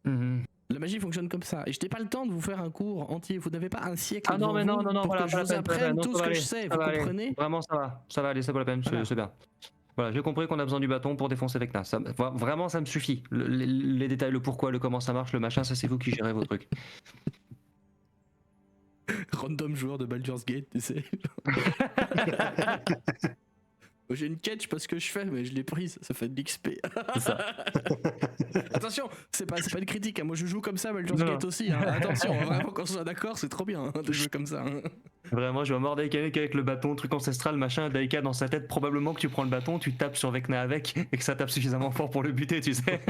la magie fonctionne comme ça. Et je n'ai pas le temps de vous faire un cours entier. Vous n'avez pas un siècle Ah non, mais non, pour voilà, que je vous apprenne tout ce que je sais. Vous comprenez? Vraiment, ça va aller, c'est pas la peine, c'est bien. Voilà, j'ai compris qu'on a besoin du bâton pour défoncer Vecna. Vraiment, ça me suffit. Les détails, le pourquoi, le comment ça marche, le machin, ça c'est vous qui gérez vos trucs. Random joueur de Baldur's Gate, tu sais. J'ai une catch parce que je fais, mais je l'ai prise, ça fait de l'XP. C'est ça. Attention, c'est pas une critique, hein. Moi je joue comme ça, Baldur's Gate aussi. Hein. Attention, vraiment qu'on soit d'accord, c'est trop bien hein, de jouer comme ça. Hein. Vraiment, je vois mort Daika avec le bâton, truc ancestral, machin. Daika dans sa tête, probablement que tu prends le bâton, tu tapes sur Vecna avec et que ça tape suffisamment fort pour le buter, tu sais.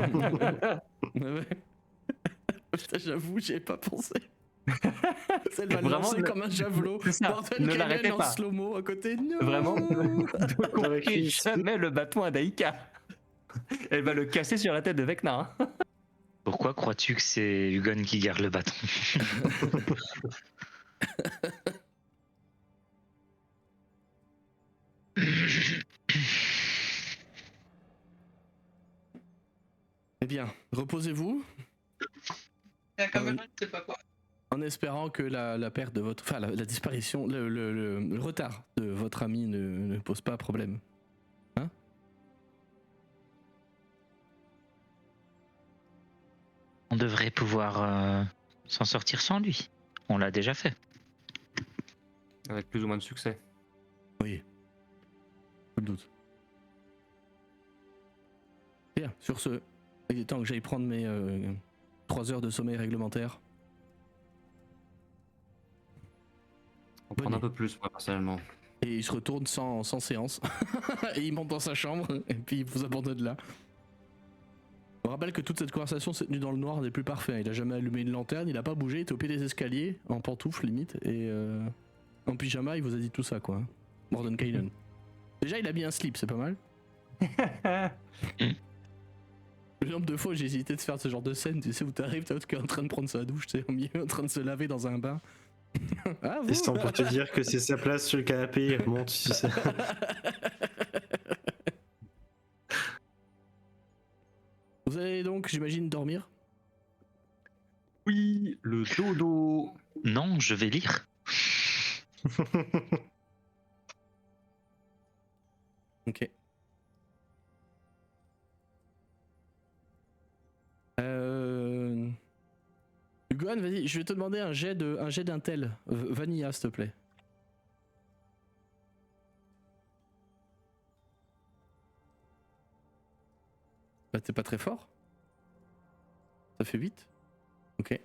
Ouais. Putain, j'avoue, j'y ai pas pensé. Elle va le Vraiment, lancer comme un javelot. Bordel, ne l'arrêtez en pas. slow-mo à côté. Non. Vraiment, ne confiez jamais le bâton à Daika. Elle va le casser sur la tête de Vecna. Hein. Pourquoi crois-tu que c'est Hugon qui garde le bâton? Eh bien, reposez-vous. En espérant que la perte de votre... Enfin, la disparition, le retard de votre ami ne pose pas problème. Hein? On devrait pouvoir s'en sortir sans lui. On l'a déjà fait. Avec plus ou moins de succès. Oui. Pas de doute. Bien, sur ce, il est temps que j'aille prendre mes 3 heures de sommeil réglementaire. On prend un peu plus, moi, personnellement. Et il se retourne sans séance. Et il monte dans sa chambre, et puis il vous abandonne là. On rappelle que toute cette conversation s'est tenue dans le noir des plus parfaits. Il a jamais allumé une lanterne, il a pas bougé, il était au pied des escaliers, en pantoufles limite, et en pyjama, il vous a dit tout ça quoi. Mordenkainen. Déjà, il a mis un slip, c'est pas mal. Le nombre de fois j'ai hésité de faire ce genre de scène, tu sais, où t'arrives, t'as l'autre qui est en train de prendre sa douche, tu sais, au milieu, en train de se laver dans un bain. Ah, vous Instant pour te dire que c'est sa place sur le canapé, il remonte, tu sais. Vous allez donc, j'imagine, dormir? Oui, le dodo. Non, je vais lire. Ok. Hugon, vas-y, je vais te demander un jet d'intel. Vanilla, s'il te plaît. Bah, t'es pas très fort. Ça fait 8. Ok.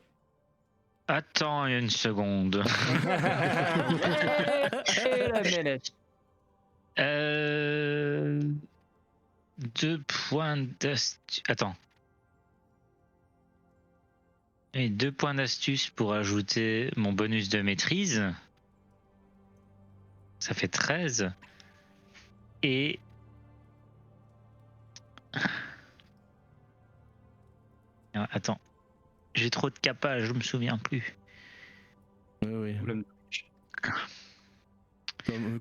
Attends une seconde. Et la minute. 2 points d'astuce. Attends. Et 2 points d'astuce pour ajouter mon bonus de maîtrise. Ça fait 13. Et... Ah, attends. J'ai trop de capage, je me souviens plus. Oui.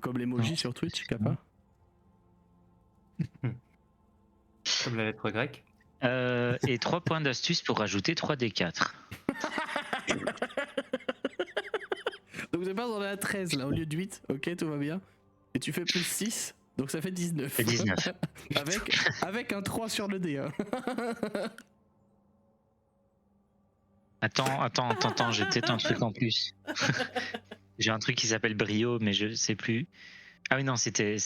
Comme l'emoji Non, sur Twitch, c'est Kappa. Comme la lettre grecque. Et 3 points d'astuce pour rajouter 3d4. Donc c'est pas dans la 13 là, au lieu de 8, ok, tout va bien. Et tu fais plus 6, donc ça fait 19. C'est 19. avec un 3 sur le dé. Hein. Attends, j'ai peut-être un truc en plus. J'ai un truc qui s'appelle brio, mais je sais plus. Ah oui, non, c'était...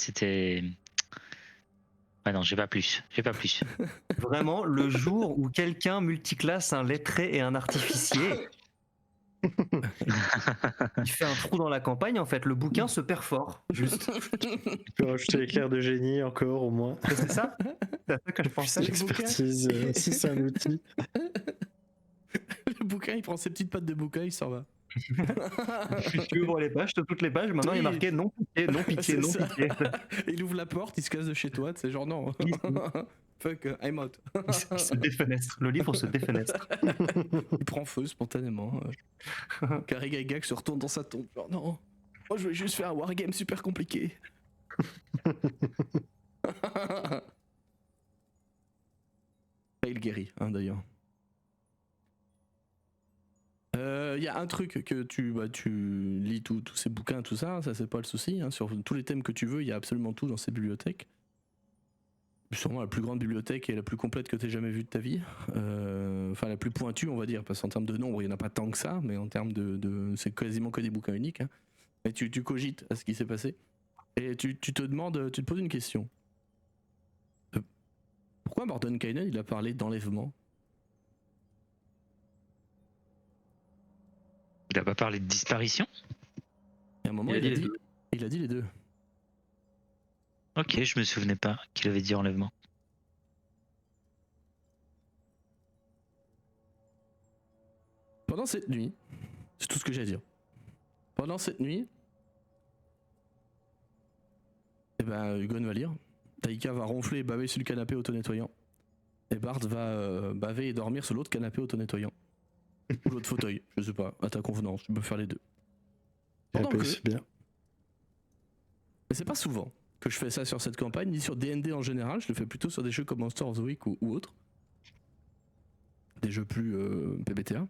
Ah non, j'ai pas plus. Vraiment, le jour où quelqu'un multiclasse un lettré et un artificier, il fait un trou dans la campagne, en fait. Le bouquin se perfore, juste. Tu peux rajouter l'éclair de génie encore au moins. C'est ça? C'est à ça que je pensais. L'expertise, si c'est un outil. Le bouquin, il prend ses petites pattes de bouquin, il s'en va. Tu ouvres les pages, toutes les pages, maintenant il est marqué non pitié, non pitié, C'est non ça. pitié. Il ouvre la porte, il se casse de chez toi, c'est genre non. Fuck, I'm out. Il se défenestre, le livre se défenestre. Il prend feu spontanément. Carré Gygax se retourne dans sa tombe. Genre non, moi je voulais juste faire un wargame super compliqué. Il guérit, hein, d'ailleurs. Il y a un truc que tu lis tous ces bouquins, tout ça c'est pas le souci. Hein, sur tous les thèmes que tu veux, il y a absolument tout dans ces bibliothèques. Sûrement la plus grande bibliothèque et la plus complète que tu aies jamais vue de ta vie. Enfin, la plus pointue, on va dire, parce qu'en termes de nombre, il n'y en a pas tant que ça, mais en termes c'est quasiment que des bouquins uniques. Hein. Et tu cogites à ce qui s'est passé. Et tu te poses une question. Pourquoi Mordenkainen, il a parlé d'enlèvement? Il a pas parlé de disparition? Et à un moment, il a dit les deux. Ok, je me souvenais pas qu'il avait dit enlèvement. Pendant cette nuit, c'est tout ce que j'ai à dire. Pendant cette nuit, eh ben, Hugon va lire. Taïka va ronfler et baver sur le canapé auto-nettoyant. Et Bart va baver et dormir sur l'autre canapé auto-nettoyant. Ou l'autre fauteuil, je sais pas, à ta convenance, tu peux faire les deux. Pendant que... C'est bien. Mais c'est pas souvent que je fais ça sur cette campagne, ni sur D&D en général, je le fais plutôt sur des jeux comme Monster of the Week ou autres. Des jeux plus PBTA.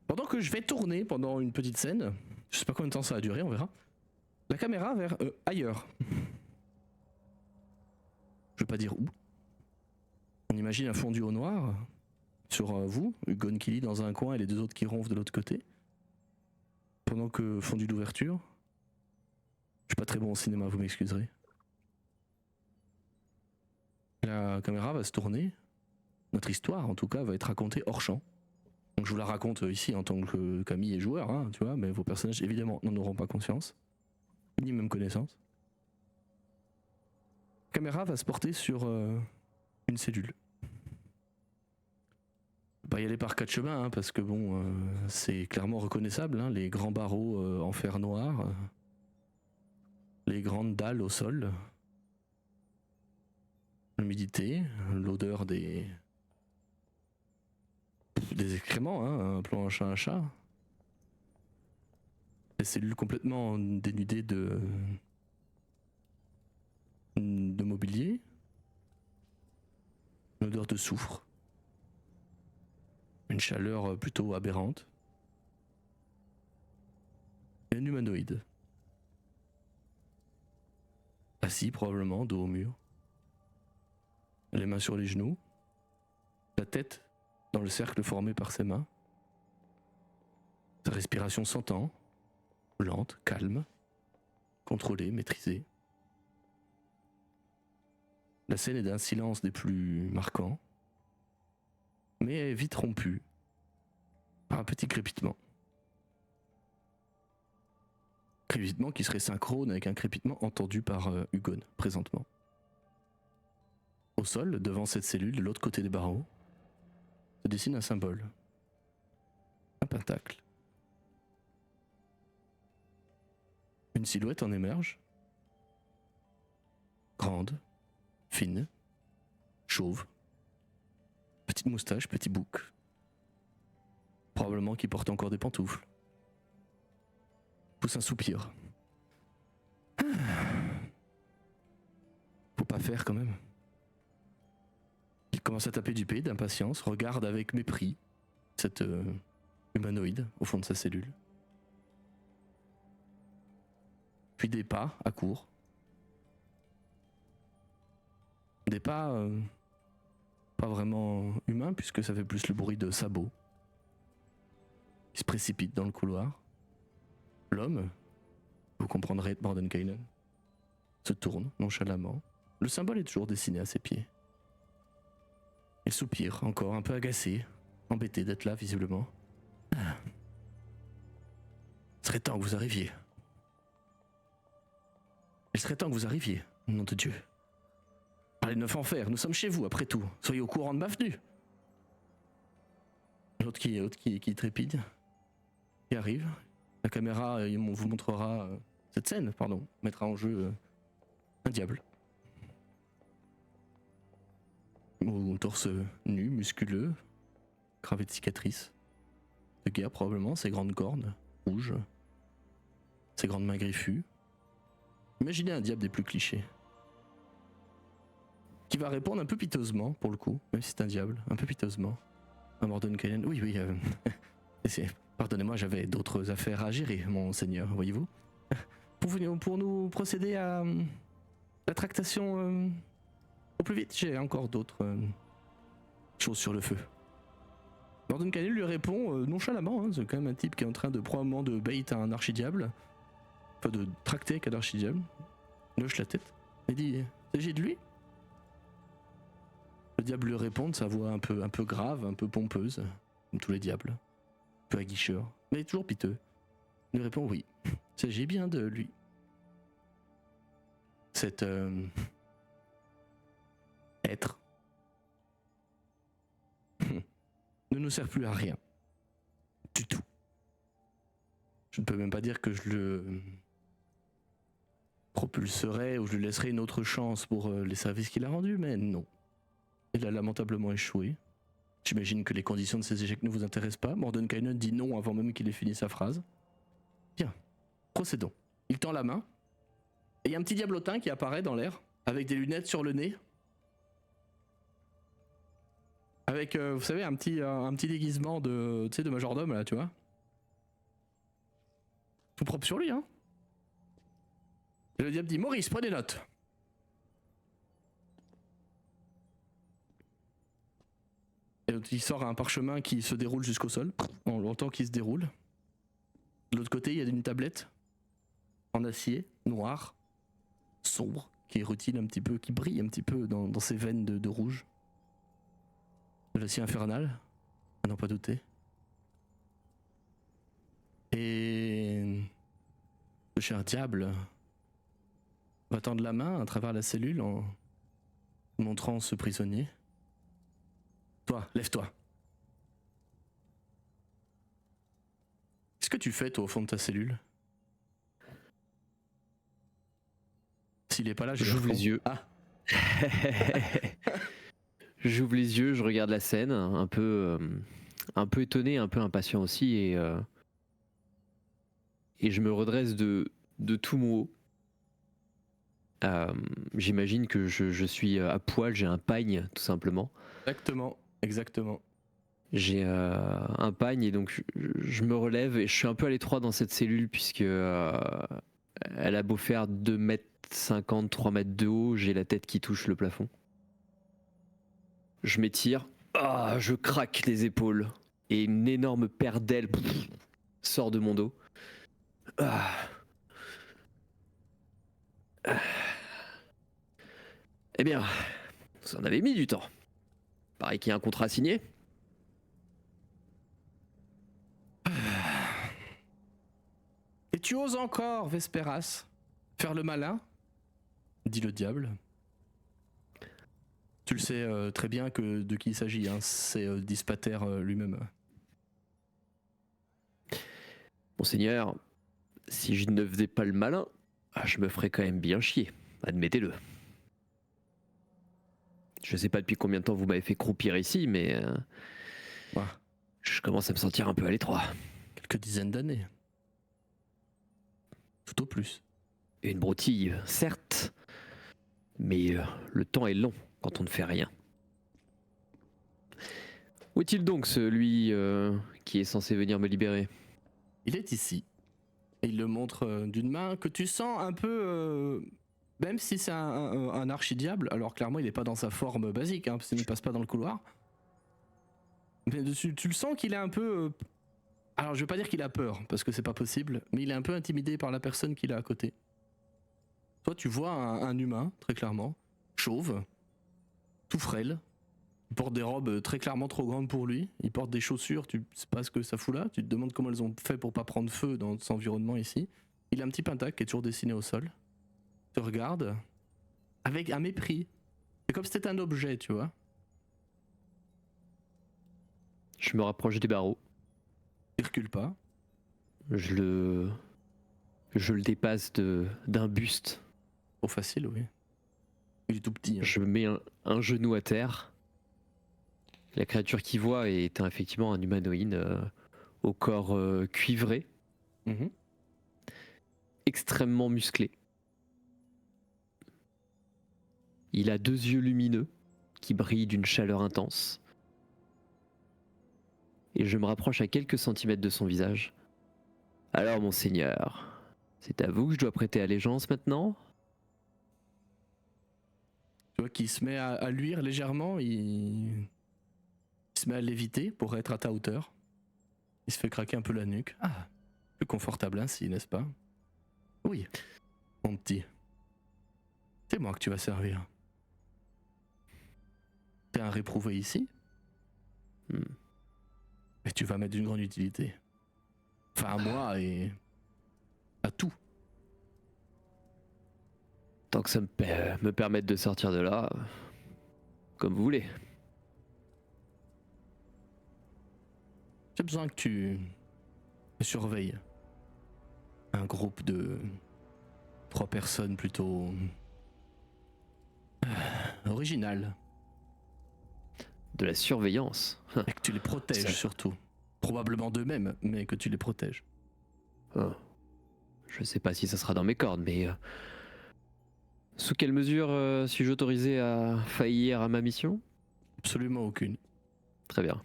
Pendant que je vais tourner pendant une petite scène, je sais pas combien de temps ça va durer, on verra, la caméra vers ailleurs. Je vais pas dire où. On imagine un fondu au noir sur vous, Hugon qui lit dans un coin et les deux autres qui ronflent de l'autre côté. Pendant que fondu d'ouverture, je suis pas très bon au cinéma, vous m'excuserez. La caméra va se tourner, notre histoire en tout cas va être racontée hors champ. Donc je vous la raconte ici en tant qu'ami et joueur, hein, tu vois, mais vos personnages évidemment n'en auront pas conscience, ni même connaissance. La caméra va se porter sur une cellule. Pas y aller par 4 chemins, hein, parce que bon, c'est clairement reconnaissable, hein, les grands barreaux en fer noir, les grandes dalles au sol, l'humidité, l'odeur des excréments, hein, appelons un chat un chat. Des cellules complètement dénudées de mobilier, une odeur de soufre, une chaleur plutôt aberrante, et un humanoïde. Assis probablement, dos au mur, les mains sur les genoux, la tête dans le cercle formé par ses mains, sa respiration sans temps, lente, calme, contrôlée, maîtrisée. La scène est d'un silence des plus marquants, mais vite rompu par un petit crépitement. Crépitement qui serait synchrone avec un crépitement entendu par Hugon présentement. Au sol, devant cette cellule, de l'autre côté des barreaux, se dessine un symbole. pentacle. Une silhouette en émerge. Grande, fine, chauve, petite moustache, petit bouc. Probablement qui porte encore des pantoufles. Pousse un soupir. Faut pas faire quand même. Il commence à taper du pied d'impatience, regarde avec mépris cette humanoïde au fond de sa cellule. Puis des pas à court. Des pas pas vraiment humains puisque ça fait plus le bruit de sabots. Il se précipite dans le couloir. L'homme, vous comprendrez Mordenkainen, se tourne nonchalamment. Le symbole est toujours dessiné à ses pieds. Il soupire, encore un peu agacé, embêté d'être là visiblement. Ah. Il serait temps que vous arriviez. Il serait temps que vous arriviez, nom de Dieu. Allez, neuf enfers, nous sommes chez vous après tout. Soyez au courant de ma venue. L'autre qui trépide, qui arrive. La caméra vous montrera cette scène, pardon, mettra en jeu un diable. Au torse nu, musculeux, gravé de cicatrices. De guerre probablement, ses grandes cornes, rouges, ses grandes mains griffues. Imaginez un diable des plus clichés. Qui va répondre un peu piteusement, pour le coup, même si c'est un diable, un peu piteusement. À Mordenkainen. Oui, pardonnez-moi, j'avais d'autres affaires à gérer, mon seigneur, voyez-vous. Pour nous procéder à la tractation au plus vite, j'ai encore d'autres choses sur le feu. Mordenkainen lui répond nonchalamment, hein, c'est quand même un type qui est en train de probablement de bait un archidiable, enfin de tracter avec un archidiable. Il hoche la tête et dit il s'agit de lui. Le diable lui répond de sa voix un peu grave, un peu pompeuse, comme tous les diables, un peu aguicheur, mais toujours piteux. Il lui répond oui, il s'agit bien de lui. Cet être ne nous sert plus à rien. Du tout. Je ne peux même pas dire que je le propulserai ou je lui laisserai une autre chance pour les services qu'il a rendus, mais non. Il a lamentablement échoué. J'imagine que les conditions de ces échecs ne vous intéressent pas. Mordenkainen dit non avant même qu'il ait fini sa phrase. Bien, procédons. Il tend la main, et il y a un petit diablotin qui apparaît dans l'air, avec des lunettes sur le nez. Avec, vous savez, un petit déguisement de majordome, là, tu vois. Tout propre sur lui, hein. Et le diable dit, Maurice, prenez note. Et il sort un parchemin qui se déroule jusqu'au sol. On l'entend qu'il se déroule. De l'autre côté, il y a une tablette en acier, noire, sombre, qui rutile un petit peu, qui brille un petit peu dans ses veines de rouge. De l'acier infernal, à n'en pas douter. Et le cher diable va tendre la main à travers la cellule en montrant ce prisonnier. Toi, lève-toi. Qu'est-ce que tu fais, toi, au fond de ta cellule? S'il est pas là, j'ouvre les yeux. Ah. J'ouvre les yeux, je regarde la scène, un peu étonné, un peu impatient aussi, et je me redresse de tout mon haut. J'imagine que je suis à poil, j'ai un pagne, tout simplement. Exactement. J'ai un pagne, et donc je me relève, et je suis un peu à l'étroit dans cette cellule, puisque elle a beau faire 2,50 m, 3 mètres de haut, j'ai la tête qui touche le plafond. Je m'étire, je craque les épaules, et une énorme paire d'ailes sort de mon dos. Eh bien, vous en avez mis du temps. Pareil qu'il y a un contrat signé. Et tu oses encore, Vesperas, faire le malin? Dit le diable. Tu le sais très bien que de qui il s'agit, hein. C'est Dispater lui-même. Monseigneur, si je ne faisais pas le malin, je me ferais quand même bien chier, admettez-le. Je sais pas depuis combien de temps vous m'avez fait croupir ici, mais Ouais, je commence à me sentir un peu à l'étroit. quelques dizaines d'années. Tout au plus. Une broutille, certes, mais le temps est long quand on ne fait rien. Où est-il donc celui qui est censé venir me libérer? Il est ici. Et il le montre d'une main que tu sens un peu... même si c'est un archidiable, alors clairement il n'est pas dans sa forme basique, hein, parce qu'il ne passe pas dans le couloir. Mais tu le sens qu'il est un peu... alors je veux pas dire qu'il a peur, parce que c'est pas possible, mais il est un peu intimidé par la personne qu'il a à côté. Toi tu vois un humain, très clairement, chauve, tout frêle. Il porte des robes très clairement trop grandes pour lui. Il porte des chaussures, tu sais pas ce que ça fout là. Tu te demandes comment elles ont fait pour pas prendre feu dans cet environnement ici. Il a un petit pentacle qui est toujours dessiné au sol. Il te regarde avec un mépris. C'est comme si c'était un objet, tu vois. Je me rapproche des barreaux. Il recule pas. Je le dépasse d'un buste. Trop facile, oui. Il est tout petit. Hein. Je mets un genou à terre. La créature qu'il voit est effectivement un humanoïde au corps cuivré, Mhm. extrêmement musclé. Il a 2 yeux lumineux qui brillent d'une chaleur intense. Et je me rapproche à quelques centimètres de son visage. Alors, monseigneur, c'est à vous que je dois prêter allégeance maintenant? Tu vois qu'il se met à luire légèrement. Il se met à léviter pour être à ta hauteur. Il se fait craquer un peu la nuque. Ah, plus confortable ainsi, n'est-ce pas? Oui, mon petit. C'est moi que tu vas servir. T'es un réprouvé ici, mais tu vas m'être d'une grande utilité. Enfin, à moi et à tout. Tant que ça me permette de sortir de là, comme vous voulez. J'ai besoin que tu surveilles un groupe de 3 personnes plutôt originales. De la surveillance. Et que tu les protèges Ça. surtout. Probablement d'eux-mêmes, mais que tu les protèges. Oh. Je sais pas si ça sera dans mes cordes, mais sous quelle mesure suis-je autorisé à faillir à ma mission? Absolument aucune. Très bien.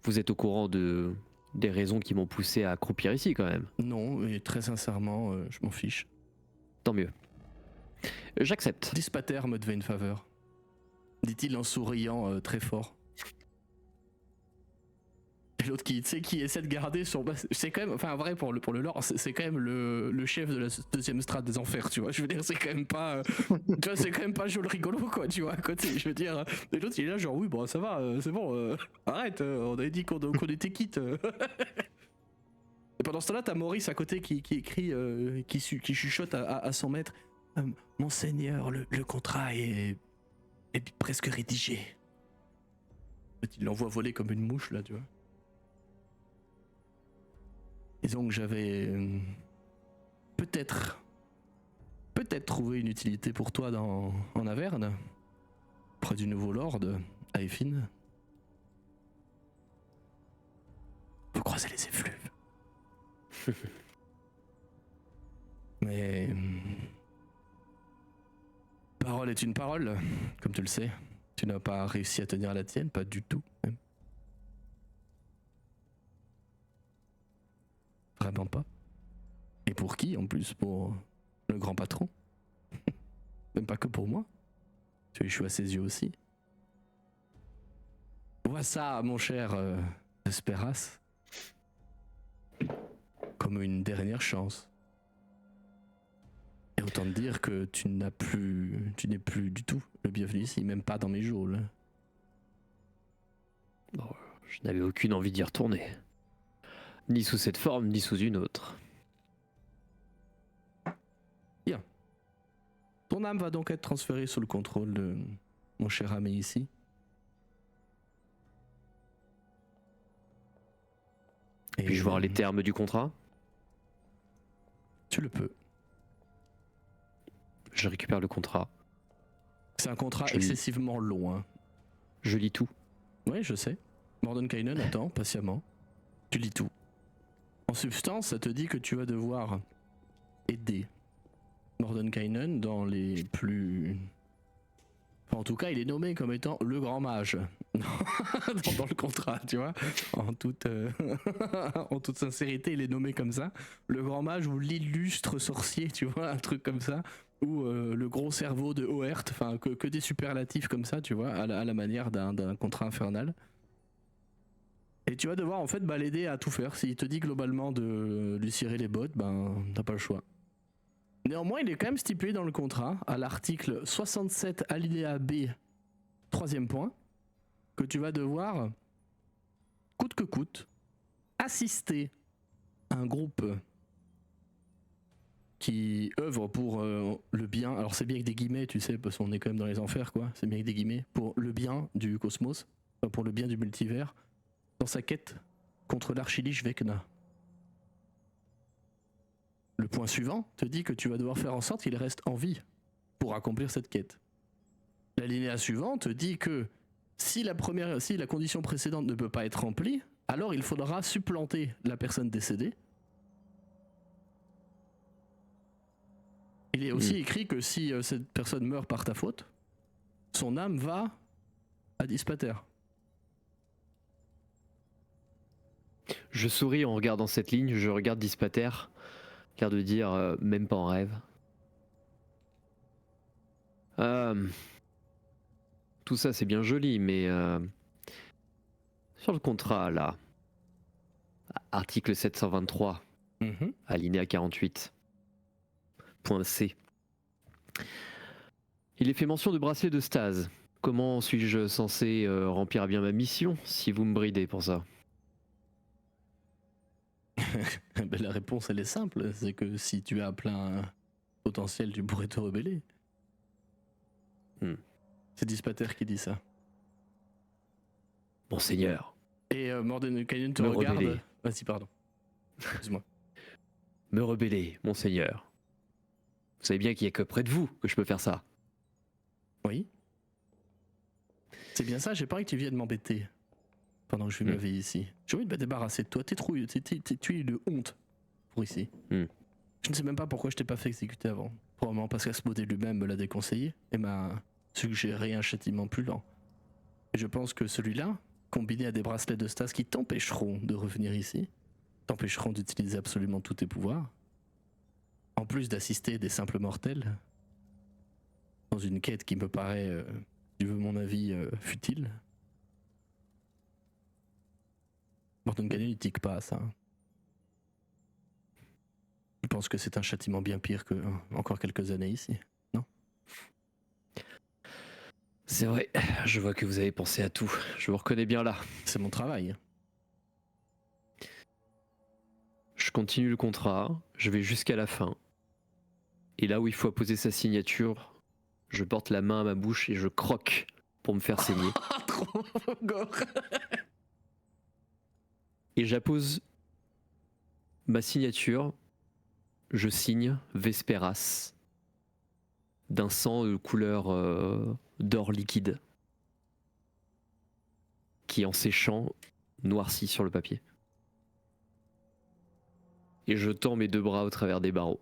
Vous êtes au courant des raisons qui m'ont poussé à croupir ici quand même. Non, et très sincèrement, je m'en fiche. Tant mieux. J'accepte. Dispater me devait une faveur. Dit-il en souriant très fort. Et l'autre qui essaie de garder son... c'est quand même... Enfin, en vrai, pour le lore, c'est quand même le chef de la 2e strate des enfers, tu vois. Je veux dire, c'est quand même pas... tu vois, c'est quand même pas joli rigolo, quoi, tu vois, à côté. Je veux dire... Et l'autre, il est là, genre, oui, bon, ça va, c'est bon, arrête, on avait dit qu'on était quitte. Et pendant ce temps-là, t'as Maurice à côté qui écrit, qui chuchote à son maître. Monseigneur, le contrat est presque rédigé. Il l'envoie voler comme une mouche, là, tu vois. Disons que j'avais peut-être trouvé une utilité pour toi en Averne, près du nouveau Lord, Aefin. Vous croisez les effluves. Mais... parole est une parole, comme tu le sais. Tu n'as pas réussi à tenir la tienne, pas du tout, même. Vraiment pas. Et pour qui en plus? Pour le grand patron? Même pas que pour moi. Tu as échoué à ses yeux aussi. Vois ça, mon cher Esperas, comme une dernière chance. Et autant te dire que tu n'es plus du tout le bienvenu ici, même pas dans mes geôles. Bon, je n'avais aucune envie d'y retourner. Ni sous cette forme, ni sous une autre. Bien. Ton âme va donc être transférée sous le contrôle de mon cher ami ici. Et Puis-je voir les termes du contrat? Tu le peux. Je récupère le contrat. C'est un contrat Je lis. excessivement long. Hein. Je lis tout. Oui, je sais. Mordenkainen attend patiemment. Tu lis tout. En substance, ça te dit que tu vas devoir aider Mordenkainen dans les plus... Enfin, en tout cas, il est nommé comme étant le grand mage dans le contrat, tu vois. En toute, en toute sincérité, il est nommé comme ça. Le grand mage ou l'illustre sorcier, tu vois, un truc comme ça. Ou le gros cerveau de Oert, enfin que des superlatifs comme ça, tu vois, à la manière d'un contrat infernal. Et tu vas devoir en fait l'aider à tout faire. S'il te dit globalement de lui cirer les bottes, ben t'as pas le choix. Néanmoins, il est quand même stipulé dans le contrat, à l'article 67 alinéa B, 3e point, que tu vas devoir, coûte que coûte, assister un groupe qui œuvre pour le bien. Alors c'est bien avec des guillemets, tu sais, parce qu'on est quand même dans les enfers, quoi. C'est bien avec des guillemets. Pour le bien du cosmos, enfin, pour le bien du multivers, dans sa quête contre l'archiliche Vecna. Le point suivant te dit que tu vas devoir faire en sorte qu'il reste en vie pour accomplir cette quête. L'alinéa suivante te dit que si la condition précédente ne peut pas être remplie, alors il faudra supplanter la personne décédée. Il est aussi écrit que si cette personne meurt par ta faute, son âme va à Dispater. Je souris en regardant cette ligne, je regarde Dispater, l'air de dire même pas en rêve. Tout ça c'est bien joli, mais sur le contrat là, article 723, alinéa 48, point C. Il est fait mention de bracelet de stase. Comment suis-je censé remplir bien ma mission si vous me bridez pour ça? Ben, la réponse elle est simple, c'est que si tu as plein potentiel, tu pourrais te rebeller. C'est Dispater qui dit ça. Monseigneur. Et Mordenkainen te Me regarde. rebeller. Vas-y, pardon. Excuse-moi. Me rebeller, monseigneur. Vous savez bien qu'il n'y a que près de vous que je peux faire ça. Oui. C'est bien ça, j'ai pas envie que tu viennes m'embêter pendant que je vis ma vie ici. J'ai envie de me débarrasser de toi, tu es de honte pour ici. Je ne sais même pas pourquoi je t'ai pas fait exécuter avant. Probablement parce qu'Asmodée lui-même me l'a déconseillé et m'a suggéré un châtiment plus lent. Et je pense que celui-là, combiné à des bracelets de stase qui t'empêcheront de revenir ici, t'empêcheront d'utiliser absolument tous tes pouvoirs, en plus d'assister des simples mortels, dans une quête qui me paraît, tu veux mon avis, futile. Mordenkainen il tique pas à ça. Je pense que c'est un châtiment bien pire que encore quelques années ici, non? C'est vrai, je vois que vous avez pensé à tout. Je vous reconnais bien là. C'est mon travail. Je continue le contrat, je vais jusqu'à la fin. Et là où il faut apposer sa signature, je porte la main à ma bouche et je croque pour me faire saigner. Trop gore. Et j'appose ma signature, je signe Vesperas, d'un sang de couleur d'or liquide, qui en séchant noircit sur le papier. Et je tends mes deux bras au travers des barreaux.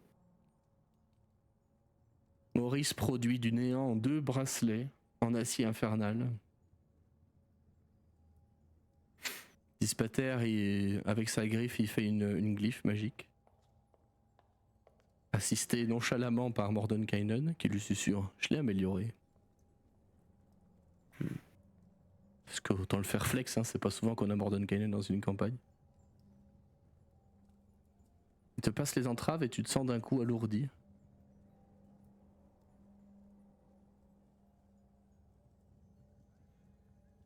Maurice produit du néant 2 bracelets en acier infernal. Dispater, avec sa griffe, il fait une glyphe magique. Assisté nonchalamment par Mordenkainen, qui lui susurre « Je l'ai amélioré ». Parce que autant le faire flex, hein, c'est pas souvent qu'on a Mordenkainen dans une campagne. Il te passe les entraves et tu te sens d'un coup alourdi.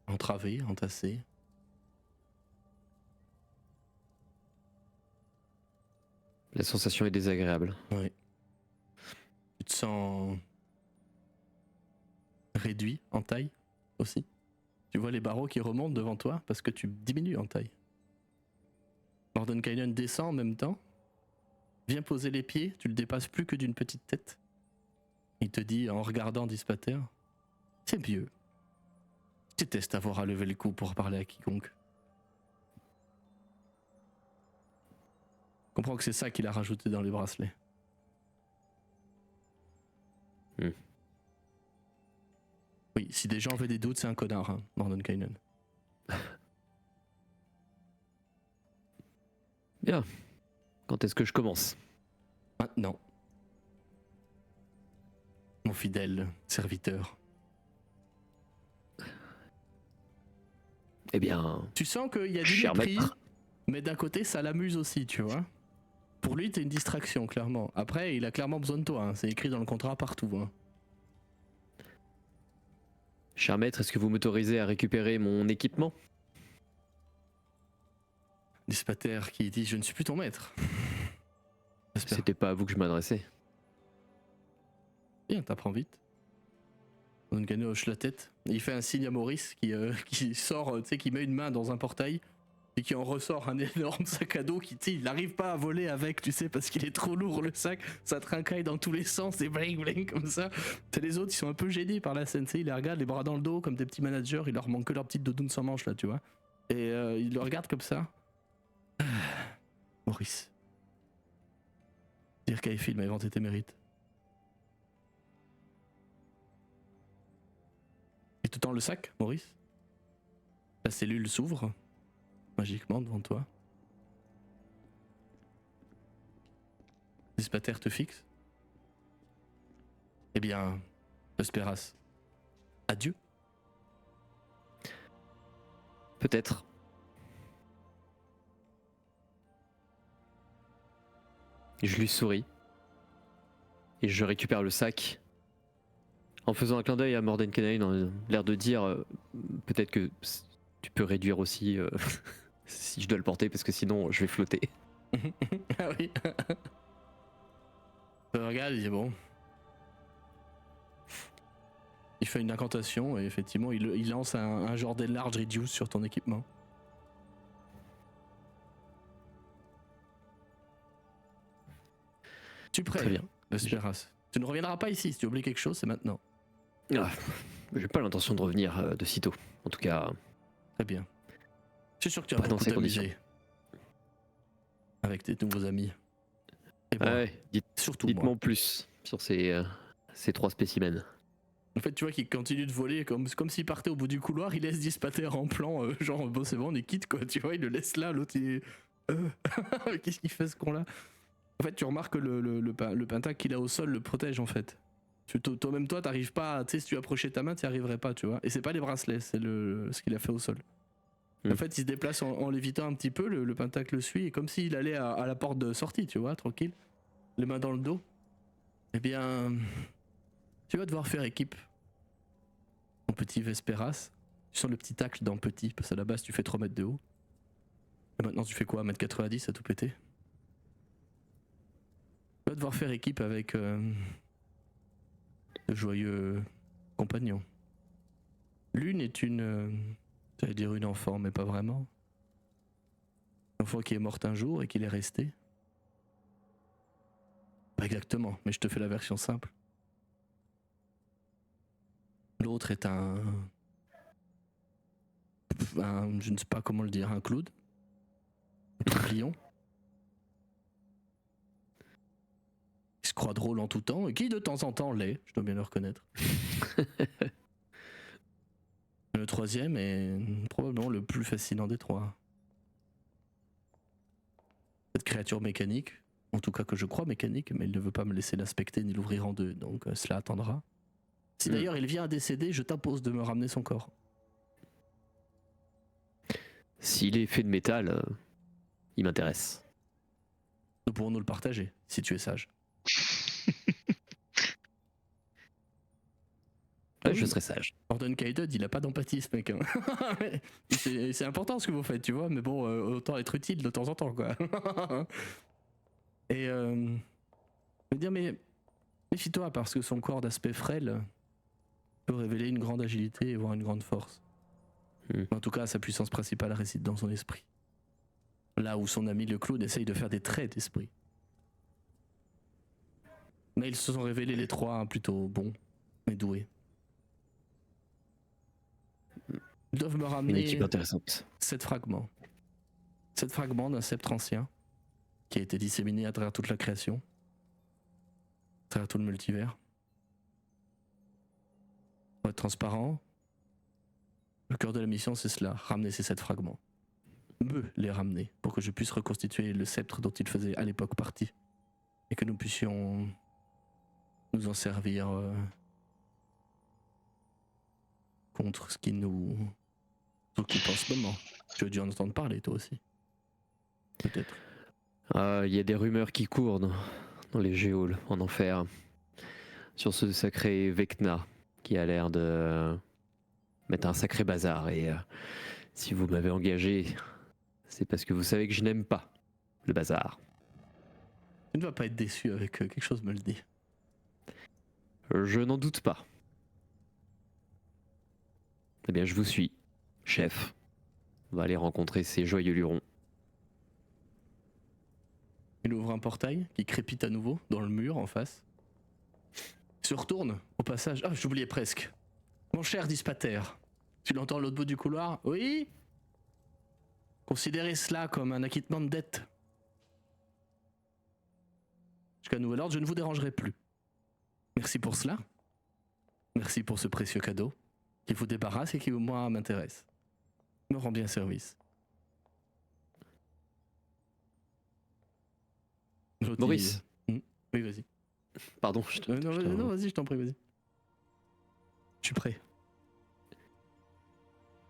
Entravé, entassé. La sensation est désagréable. Oui. Tu te sens réduit en taille aussi. Tu vois les barreaux qui remontent devant toi parce que tu diminues en taille. Mordenkainen descend en même temps, vient poser les pieds, tu le dépasses plus que d'une petite tête. Il te dit en regardant Dispater, c'est mieux. Je déteste avoir à lever le cou pour parler à quiconque. Je comprends que c'est ça qu'il a rajouté dans les bracelets. Oui, si des gens avaient des doutes, c'est un connard, hein, Mordenkainen. Bien. Quand est-ce que je commence? Maintenant. Mon fidèle serviteur. Eh bien, Tu sens qu'il y a du cher mépris, maître. mais d'un côté, ça l'amuse aussi, tu vois. Pour lui, t'es une distraction, clairement. Après, il a clairement besoin de toi, hein. C'est écrit dans le contrat partout. Hein. Cher maître, est-ce que vous m'autorisez à récupérer mon équipement? Dispater qui dit « Je ne suis plus ton maître ». J'espère. C'était pas à vous que je m'adressais. Bien, t'apprends vite. Mordenkainen hoche la tête. Et il fait un signe à Maurice qui sort, tu sais, qui met une main dans un portail et qui en ressort un énorme sac à dos qui, tu sais, il n'arrive pas à voler avec, tu sais, parce qu'il est trop lourd le sac. Ça trincaille dans tous les sens, et bling bling comme ça. T'as les autres, ils sont un peu gênés par la scène, tu sais, ils les regardent les bras dans le dos comme des petits managers, il leur manque que leur petite doudoune sans manche là, tu vois. Et ils le regardent comme ça. Maurice. Dire qu'Aifil m'a inventé tes mérites. Il te tend le sac, Maurice. La cellule s'ouvre, magiquement devant toi. Dispater te fixe. Eh bien, Espéras, adieu. Peut-être. Je lui souris. Et je récupère le sac. En faisant un clin d'œil à Mordenkainen, en l'air de dire peut-être que tu peux réduire aussi si je dois le porter, parce que sinon je vais flotter. Ah oui. Regarde, il dit bon. Il fait une incantation et effectivement il lance un genre d'enlarge reduce sur ton équipement. Tu es prêt? Très bien. Espéras. Tu ne reviendras pas ici, si tu oublies quelque chose, c'est maintenant. Ah, j'ai pas l'intention de revenir de sitôt. En tout cas, Très bien. Je suis sûr que tu vas Pas dans beaucoup ces t'amuser. Avec tes nouveaux amis. Et moi, ouais, surtout dites-moi moi. en plus sur ces 3 spécimens. En fait, tu vois qu'il continue de voler comme s'il partait au bout du couloir, il laisse Dispater en plan, genre bon c'est bon on est quitte quoi, tu vois, il le laisse là, l'autre il est... Qu'est-ce qu'il fait ce con là? En fait tu remarques que le pentacle qu'il a au sol le protège en fait. Toi-même toi t'arrives pas, tu sais si tu approchais ta main t'y arriverais pas tu vois, et c'est pas les bracelets, c'est ce qu'il a fait au sol. En fait il se déplace en lévitant un petit peu, le pentacle le suit, et comme s'il allait à la porte de sortie tu vois, tranquille, les mains dans le dos. Eh bien... Tu vas devoir faire équipe. Mon petit Vespéras. Tu sens le petit tacle dans petit, parce qu'à la base tu fais 3 mètres de haut. Et maintenant tu fais quoi, 1m90 à tout péter? Tu vas devoir faire équipe avec de joyeux compagnons. L'une est j'allais dire une enfant, mais pas vraiment. Une enfant qui est morte un jour et qui est restée. Pas exactement, mais je te fais la version simple. L'autre est je ne sais pas comment le dire, un clown, un trublion. Il se croit drôle en tout temps et qui de temps en temps l'est, je dois bien le reconnaître. Le troisième est probablement le plus fascinant des trois. Cette créature mécanique, en tout cas que je crois mécanique, mais il ne veut pas me laisser l'aspecter ni l'ouvrir en deux, donc cela attendra. Si d'ailleurs il vient à décéder, je t'impose de me ramener son corps. S'il est fait de métal, il m'intéresse. Nous pourrons nous le partager, si tu es sage. Ouais, je serai sage. Mordenkainen, il a pas d'empathie ce mec. Hein. c'est important ce que vous faites, tu vois, mais bon, autant être utile de temps en temps, quoi. Et je veux dire, mais méfie-toi parce que son corps d'aspect frêle peut révéler une grande agilité et voire une grande force. En tout cas, sa puissance principale réside dans son esprit. Là où son ami le clown essaye de faire des traits d'esprit. Mais ils se sont révélés les trois plutôt bons et doués. Ils doivent me Une ramener équipe intéressante. 7 fragments. 7 fragments d'un sceptre ancien qui a été disséminé à travers toute la création, à travers tout le multivers. Pour être transparent, le cœur de la mission c'est cela, ramener ces 7 fragments. Me les ramener pour que je puisse reconstituer le sceptre dont il faisait à l'époque partie et que nous puissions nous en servir contre ce qui nous occupe en ce moment. Tu as dû en entendre parler toi aussi. Peut-être. Il y a des rumeurs qui courent dans les géoles en enfer sur ce sacré Vecna qui a l'air de mettre un sacré bazar. Et si vous m'avez engagé, c'est parce que vous savez que je n'aime pas le bazar. Tu ne vas pas être déçu avec quelque chose me le dit. Je n'en doute pas. Eh bien, je vous suis, chef. On va aller rencontrer ces joyeux lurons. Il ouvre un portail qui crépite à nouveau dans le mur en face. Il se retourne au passage. Ah, j'oubliais presque. Mon cher Dispater, tu l'entends à l'autre bout du couloir? Oui? Considérez cela comme un acquittement de dette. Jusqu'à nouvel ordre, je ne vous dérangerai plus. Merci pour cela. Merci pour ce précieux cadeau qui vous débarrasse et qui, moi, m'intéresse. Me rend bien service. L'autre, Maurice. Oui, vas-y. Pardon, je te... Non, vas-y, je t'en prie, vas-y. Je suis prêt.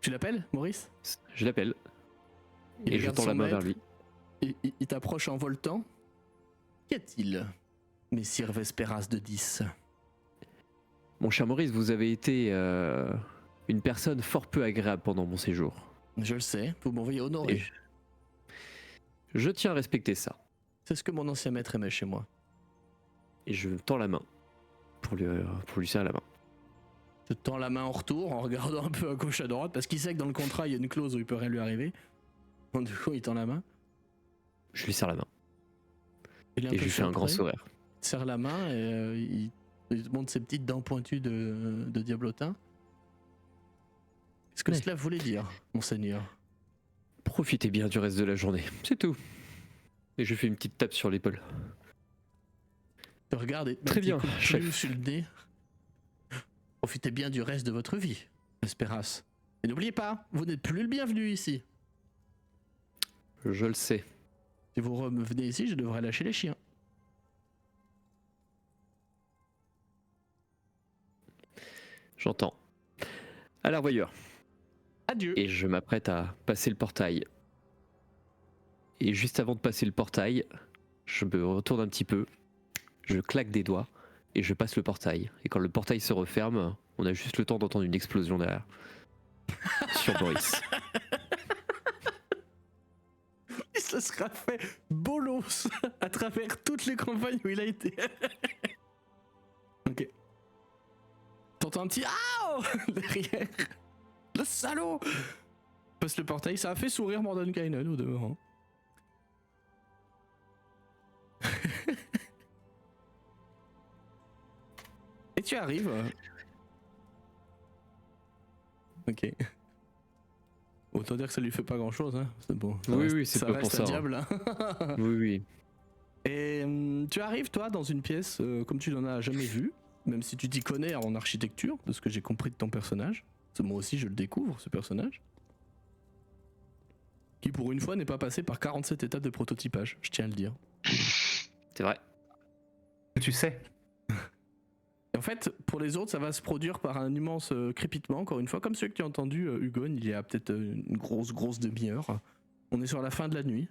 Tu l'appelles, Maurice? Je l'appelle. Il Et je regarde tends son la main vers maître. lui. Il t'approche en voltant. Qu'y a-t-il, messire Vesperas de 10? Mon cher Maurice, vous avez été une personne fort peu agréable pendant mon séjour. Je le sais, vous m'envoyez Et honorer. je tiens à respecter ça. C'est ce que mon ancien maître aimait chez moi. Et je tends la main pour lui serrer la main. Je te tends la main en retour en regardant un peu à gauche à droite parce qu'il sait que dans le contrat il y a une clause où il peut rien lui arriver. Donc du coup il tend la main. Je lui serre la main. Il est un Et peu je lui fais un grand surpris. sourire. Il te serre la main et il te montre ses petites dents pointues de diablotin. Qu'est-ce que Ouais. cela voulait dire, monseigneur? Profitez bien du reste de la journée, c'est tout. Et je fais une petite tape sur l'épaule. Je te regarde et te met Très un petit bien, coup de chef. plume sur le nez. Profitez bien du reste de votre vie, Vesperas. Et n'oubliez pas, vous n'êtes plus le bienvenu ici. Je le sais. Si vous revenez ici, je devrais lâcher les chiens. J'entends. À la revoyure. Adieu. Et je m'apprête à passer le portail. Et juste avant de passer le portail, je me retourne un petit peu, je claque des doigts et je passe le portail. Et quand le portail se referme, on a juste le temps d'entendre une explosion derrière. Sur Boris. Il se sera fait bolos à travers toutes les campagnes où il a été. Ok. T'entends un petit ah derrière. Le salaud. Passe le portail, ça a fait sourire Mordenkainen au demeurant. Et tu arrives. Ok. Autant dire que ça lui fait pas grand chose, hein. C'est bon. Ça Oui, reste- oui, c'est ça pas reste pour ça, un hein. diable. Hein. Oui, oui. Et tu arrives, toi, dans une pièce comme tu n'en as jamais vu, même si tu t'y connais en architecture, de ce que j'ai compris de ton personnage. Parce que moi aussi, je le découvre, ce personnage. Qui, pour une fois, n'est pas passé par 47 étapes de prototypage, je tiens à le dire. C'est vrai. Tu sais. Et en fait, pour les autres, ça va se produire par un immense crépitement, encore une fois, comme celui que tu as entendu, Hugon, il y a peut-être une grosse demi-heure. On est sur la fin de la nuit.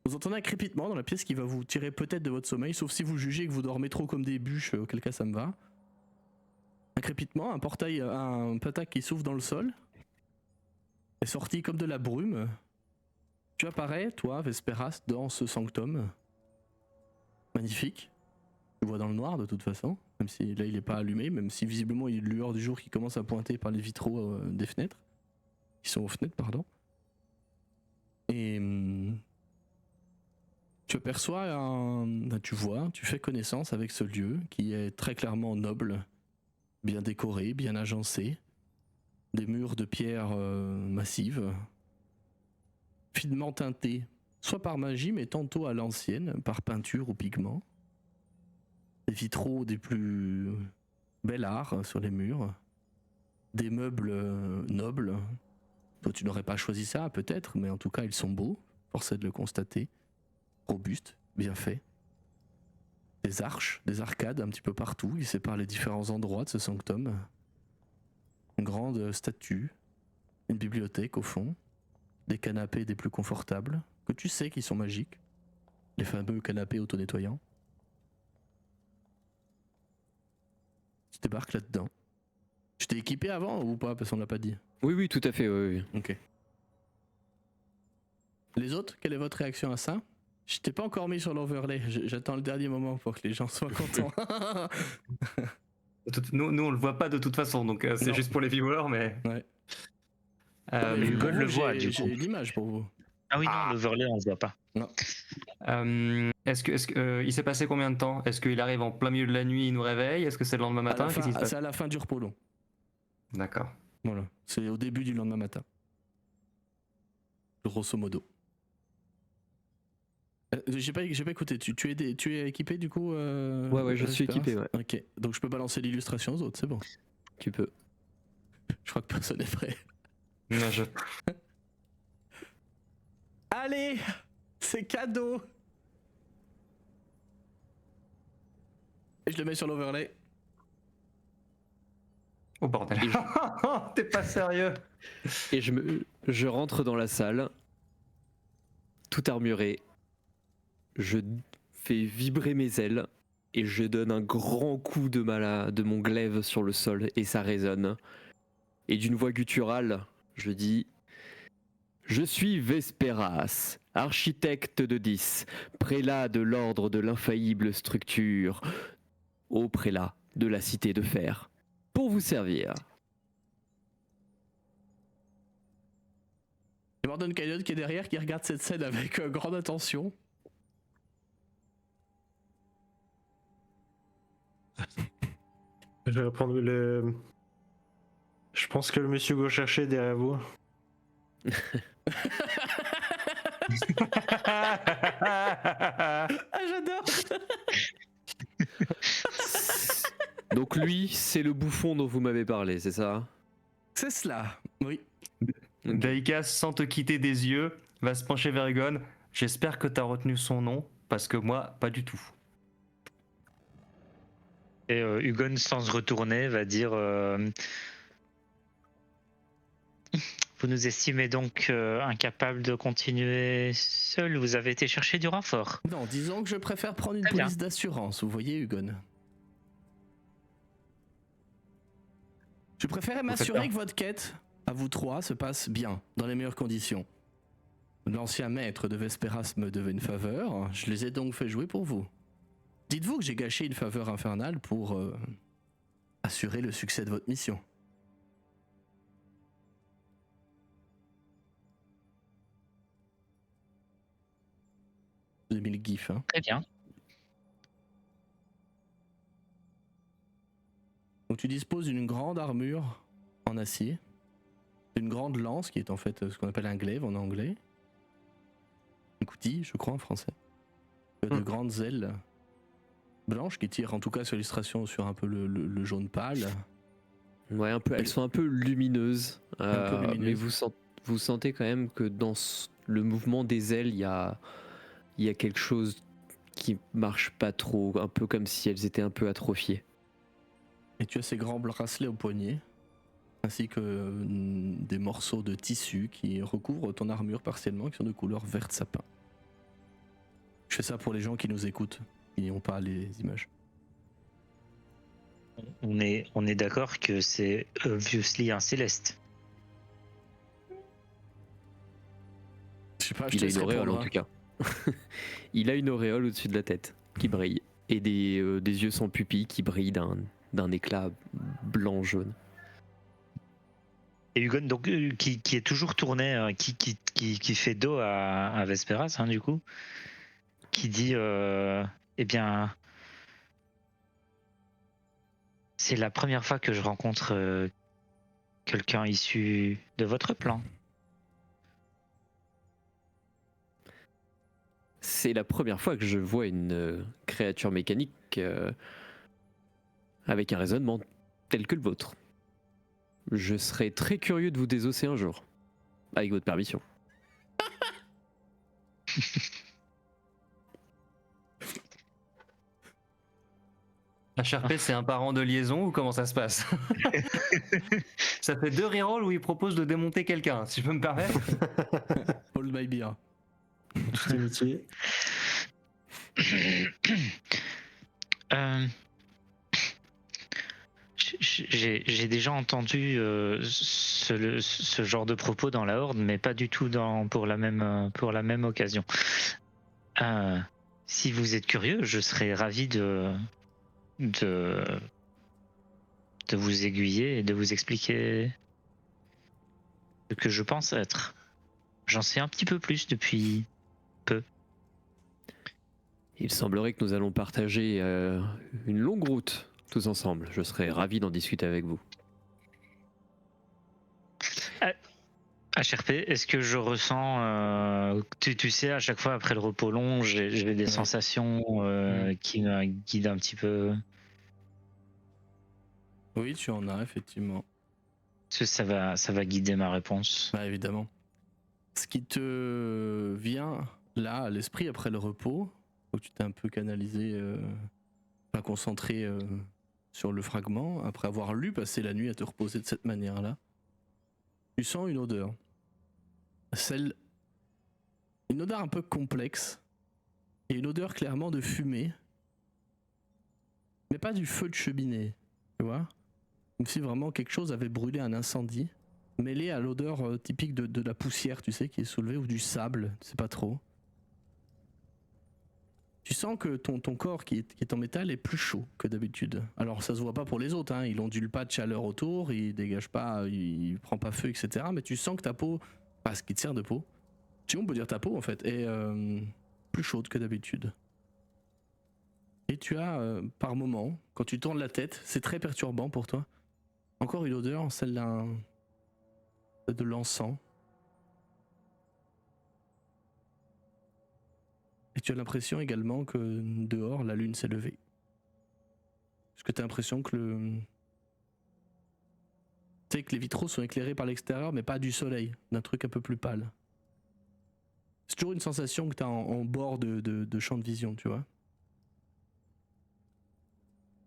Vous entendez un crépitement dans la pièce qui va vous tirer peut-être de votre sommeil, sauf si vous jugez que vous dormez trop comme des bûches, auquel cas ça me va. Un crépitement, un portail, un patac qui s'ouvre dans le sol, est sorti comme de la brume. Tu apparais, toi, Vesperas, dans ce sanctum. Magnifique. Tu vois dans le noir de toute façon, même si là il n'est pas allumé, même si visiblement il y a une lueur du jour qui commence à pointer par les vitraux des fenêtres. Qui sont aux fenêtres, pardon. Et Tu aperçois tu fais connaissance avec ce lieu qui est très clairement noble, bien décoré, bien agencé, des murs de pierre massive, finement teintés, soit par magie mais tantôt à l'ancienne, par peinture ou pigment, des vitraux des plus bel art sur les murs, des meubles nobles. Toi tu n'aurais pas choisi ça peut-être, mais en tout cas ils sont beaux, force est de le constater. Robuste, bien fait. Des arches, des arcades un petit peu partout qui séparent les différents endroits de ce sanctum. Une grande statue, une bibliothèque au fond, des canapés des plus confortables, que tu sais qu'ils sont magiques, les fameux canapés auto-nettoyants. Tu débarques là-dedans. Tu t'es équipé avant ou pas, parce qu'on l'a pas dit? Oui, tout à fait, oui. Ok. Les autres, quelle est votre réaction à ça? Je t'ai pas encore mis sur l'overlay, j'attends le dernier moment pour que les gens soient contents. Nous, on le voit pas de toute façon, donc c'est Non. juste pour les viewers, mais. Ouais. Euh, Mais Hugo pour le vous, voit, du j'ai coup. l'image pour vous. Ah oui, non, l'overlay, on ne voit pas. il s'est passé combien de temps? Est-ce qu'il arrive en plein milieu de la nuit, il nous réveille? Est-ce que c'est le lendemain matin? Qu'est-ce qui se passe? C'est à la fin du repos long. D'accord. Voilà, c'est au début du lendemain matin. Grosso modo. J'ai pas écouté, tu es équipé du coup Ouais, je suis Espérance équipé, ouais. Ok, donc je peux balancer l'illustration aux autres, c'est bon. Tu peux. Je crois que personne n'est prêt. Non, Allez, c'est cadeau. Et je le mets sur l'overlay. Oh bordel. T'es pas sérieux? Et je rentre dans la salle, tout armuré. Je fais vibrer mes ailes et je donne un grand coup de mon glaive sur le sol et ça résonne. Et d'une voix gutturale, je dis: je suis Vesperas, architecte de 10, prélat de l'ordre de l'infaillible structure, ô prélat de la cité de fer, pour vous servir. Il y a Mordon Coyote qui est derrière, qui regarde cette scène avec grande attention. Je vais reprendre le. Je pense que le monsieur go chercher derrière vous. Ah, j'adore. Donc lui, c'est le bouffon dont vous m'avez parlé, c'est ça? C'est cela, oui. Daika, sans te quitter des yeux, va se pencher vers Hugon. J'espère que t'as retenu son nom, parce que moi, pas du tout. Et Hugon, sans se retourner, va dire vous nous estimez donc incapables de continuer seul. Vous avez été chercher du renfort. Non, disons que je préfère prendre une Très bien. police d'assurance, vous voyez, Hugon. Je préférais m'assurer bien. que votre quête, à vous trois, se passe bien, dans les meilleures conditions. L'ancien maître de Vesperas me devait une faveur, je les ai donc fait jouer pour vous. Dites-vous que j'ai gâché une faveur infernale pour assurer le succès de votre mission. Vous avez mis le gif, hein. Très bien. Donc tu disposes d'une grande armure en acier, d'une grande lance qui est en fait ce qu'on appelle un glaive en anglais, une coutille je crois en français, de grandes ailes blanches qui tirent en tout cas sur l'illustration sur un peu le jaune pâle. Ouais, un peu. Elles sont un peu lumineuses, peu lumineuses. mais vous sentez quand même que dans le mouvement des ailes, il y a quelque chose qui marche pas trop, un peu comme si elles étaient un peu atrophiées. Et tu as ces grands bracelets au poignet, ainsi que des morceaux de tissu qui recouvrent ton armure partiellement, qui sont de couleur verte sapin. Je fais ça pour les gens qui nous écoutent, qui n'ont pas les images. On est d'accord que c'est obviously un céleste. Je sais pas, je Il te a une laisse auréole répondre, en hein. tout cas. Il a une auréole au-dessus de la tête qui brille et des yeux sans pupille qui brillent d'un éclat blanc-jaune. Et Hugon, donc, qui est toujours tourné, qui fait dos à Vesperas, hein, du coup. qui dit eh bien, c'est la première fois que je rencontre quelqu'un issu de votre plan. C'est la première fois que je vois une créature mécanique avec un raisonnement tel que le vôtre. Je serais très curieux de vous désosser un jour, avec votre permission. HRP, c'est un parent de liaison ou comment ça se passe? Ça fait 2 rerolls où il propose de démonter quelqu'un, si je peux me permettre. Hold my beer. Toute amitié. Euh, J'ai déjà entendu ce genre de propos dans la Horde, mais pas du tout pour la même occasion. Si vous êtes curieux, je serais ravi de vous aiguiller et de vous expliquer ce que je pense être. J'en sais un petit peu plus depuis peu. Il semblerait que nous allons partager une longue route tous ensemble. Je serais ravi d'en discuter avec vous. HRP, est-ce que je ressens, tu sais, à chaque fois après le repos long, j'ai des sensations qui me guident un petit peu. Oui, tu en as, effectivement. Ça va guider ma réponse. Bah, évidemment. Ce qui te vient là à l'esprit après le repos, où tu t'es un peu canalisé, concentré sur le fragment, après avoir lu passer la nuit à te reposer de cette manière-là, tu sens une odeur. Une odeur un peu complexe, et une odeur clairement de fumée, mais pas du feu de cheminée, tu vois, comme si vraiment quelque chose avait brûlé, un incendie, mêlé à l'odeur typique de la poussière, tu sais, qui est soulevée, ou du sable, tu sais pas trop. Tu sens que ton corps qui est en métal est plus chaud que d'habitude. Alors ça se voit pas pour les autres, hein. Il ondule pas de chaleur autour, il dégage pas, il prend pas feu, etc. Mais tu sens que ta peau, parce qu'il te sert de peau, si on peut dire ta peau en fait, est plus chaude que d'habitude. Et tu as par moment, quand tu tournes la tête, c'est très perturbant pour toi. Encore une odeur, celle de l'encens. Et tu as l'impression également que dehors, la lune s'est levée. Est-ce que tu as l'impression que tu sais que les vitraux sont éclairés par l'extérieur, mais pas du soleil, d'un truc un peu plus pâle. C'est toujours une sensation que tu as en bord de champ de vision, tu vois.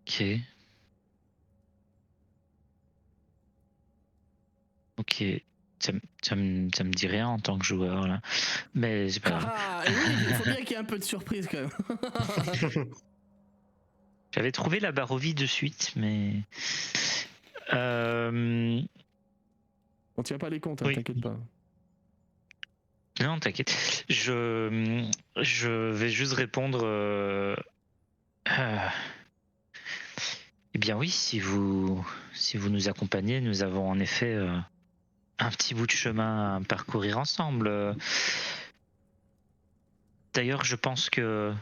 Ok. Ok. Ça me dit rien en tant que joueur là. Mais c'est pas grave. Ah, et oui, il faut bien qu'il y ait un peu de surprise quand même. J'avais trouvé la Barovie de suite, mais. On tient pas les comptes, hein, Oui. t'inquiète pas. Non, t'inquiète. Je vais juste répondre. Eh bien oui, si vous nous accompagnez, nous avons en effet un petit bout de chemin à parcourir ensemble. D'ailleurs, je pense que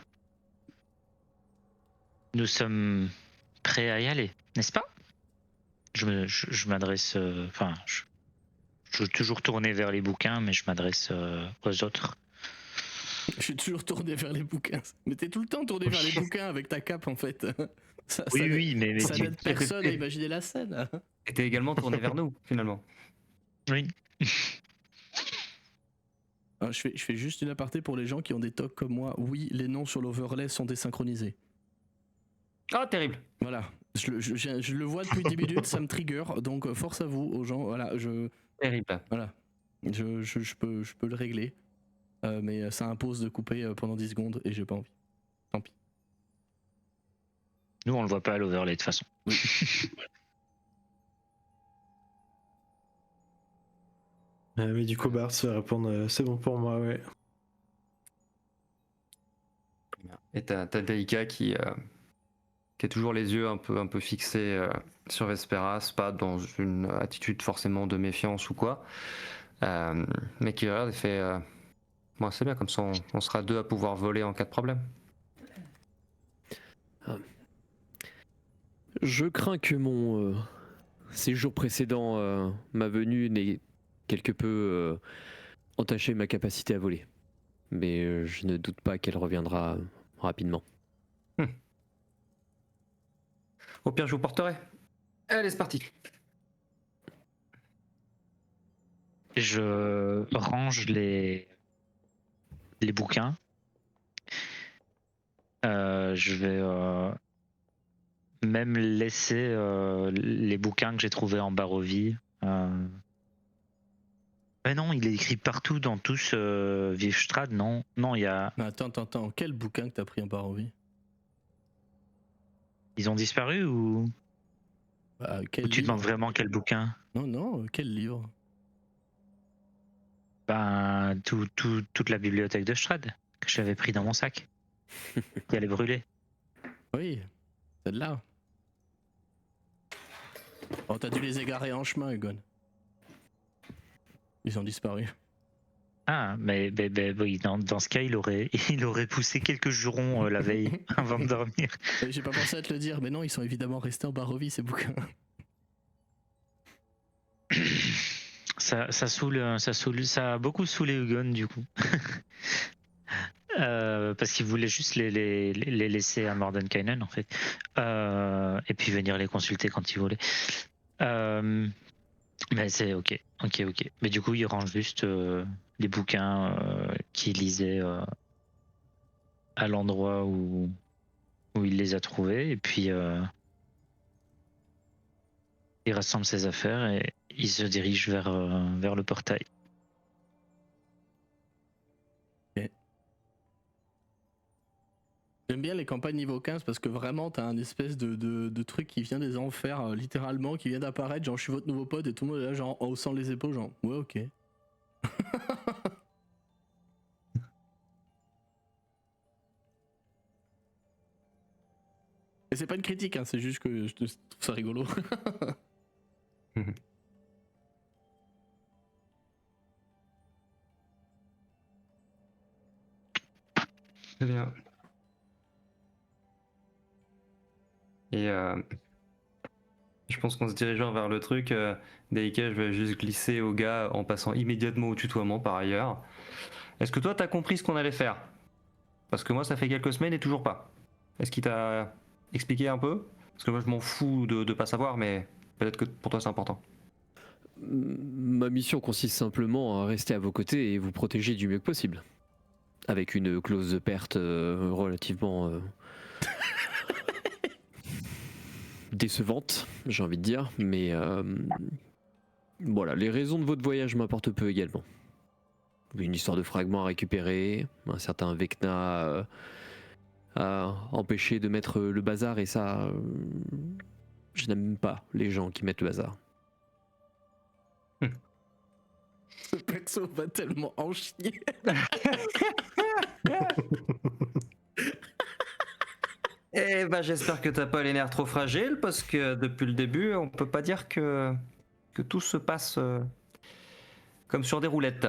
nous sommes prêts à y aller, n'est-ce pas? Je m'adresse. Enfin, je suis toujours tourné vers les bouquins, mais je m'adresse aux autres. Je suis toujours tourné vers les bouquins. Mais t'es tout le temps tourné vers les bouquins avec ta cape en fait. Oui, mais ça n'aide personne à imaginer la scène. Et t'es également tourné vers nous, finalement. Oui. Alors, je fais juste une aparté pour les gens qui ont des tocs comme moi. Oui, les noms sur l'overlay sont désynchronisés. Ah, terrible. Voilà. Je le vois depuis 10 minutes, ça me trigger. Donc force à vous, aux gens. Voilà, Terrible. voilà. Je peux le régler. Mais ça impose de couper pendant 10 secondes et j'ai pas envie. Tant pis. Nous, on le voit pas à l'overlay de toute façon. Oui. Mais du coup, Bart va répondre c'est bon pour moi, ouais. Et t'as Daika qui a toujours les yeux un peu fixés sur Vesperas, pas dans une attitude forcément de méfiance ou quoi, mais qui regarde et fait Bon, c'est bien, comme ça on sera deux à pouvoir voler en cas de problème. Je crains que mon séjour précédent, ma venue, n'ait quelque peu entaché ma capacité à voler. Mais je ne doute pas qu'elle reviendra rapidement. Au pire, je vous porterai. Allez, c'est parti. Je range les bouquins. Je vais même laisser les bouquins que j'ai trouvés en Barovie. Mais non, il est écrit partout dans tous Vivstrad, non? Non, il y a. Mais attends, quel bouquin que t'as pris en Barovie? Ils ont disparu ou Bah, quel tu livre? demandes vraiment quel bouquin? Non, quel livre? Ben, toute la bibliothèque de Strad que j'avais pris dans mon sac. Qui allait brûler. Oui, celle-là. Oh, t'as dû les égarer en chemin, Egon. Ils ont disparu. Ah, mais oui, dans ce cas, il aurait poussé quelques jurons la veille avant de dormir. J'ai pas pensé à te le dire, mais non, ils sont évidemment restés en Barovie, ces bouquins. Ça a beaucoup saoulé Hugon du coup. Parce qu'il voulait juste les laisser à Mordenkainen en fait. Et puis venir les consulter quand il voulait. Mais c'est ok. Mais du coup, il range juste les bouquins qu'il lisait à l'endroit où il les a trouvés. Et puis il rassemble ses affaires et il se dirige vers le portail. J'aime bien les campagnes niveau 15 parce que vraiment t'as un espèce de truc qui vient des enfers, littéralement, qui vient d'apparaître, genre je suis votre nouveau pote et tout le monde est là genre en haussant les épaules, genre ouais ok. Et c'est pas une critique, hein, c'est juste que je trouve ça rigolo. Très bien. Et je pense qu'en se dirigeant vers le truc, Daika, je vais juste glisser au gars en passant immédiatement au tutoiement par ailleurs. Est-ce que toi, t'as compris ce qu'on allait faire? Parce que moi, ça fait quelques semaines et toujours pas. Est-ce qu'il t'a expliqué un peu? Parce que moi, je m'en fous de pas savoir, mais peut-être que pour toi, c'est important. Ma mission consiste simplement à rester à vos côtés et vous protéger du mieux que possible. Avec une clause de perte relativement décevante, j'ai envie de dire, mais voilà, les raisons de votre voyage m'importent peu également. Une histoire de fragments à récupérer, un certain Vecna a empêché de mettre le bazar et ça, je n'aime pas les gens qui mettent le bazar. Ce perso va tellement en chier. Eh ben, j'espère que t'as pas les nerfs trop fragiles, parce que depuis le début, on peut pas dire que tout se passe comme sur des roulettes.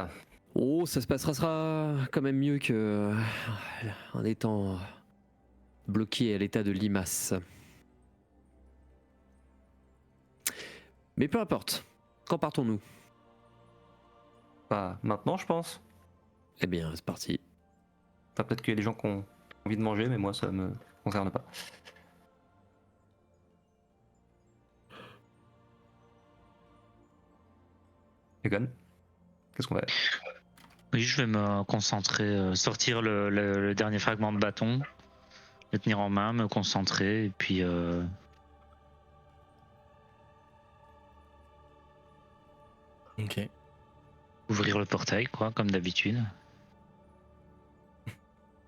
Oh, ça se passera quand même mieux que en étant bloqué à l'état de limace. Mais peu importe. Quand partons-nous? Pas maintenant, je pense. Eh bien, c'est parti. Enfin, peut-être qu'il y a des gens qui ont envie de manger, mais moi, ça me concerne pas. Egon, qu'est-ce qu'on va faire? Oui, je vais me concentrer, sortir le dernier fragment de bâton, le tenir en main, me concentrer et puis Ok. ouvrir le portail, quoi, comme d'habitude.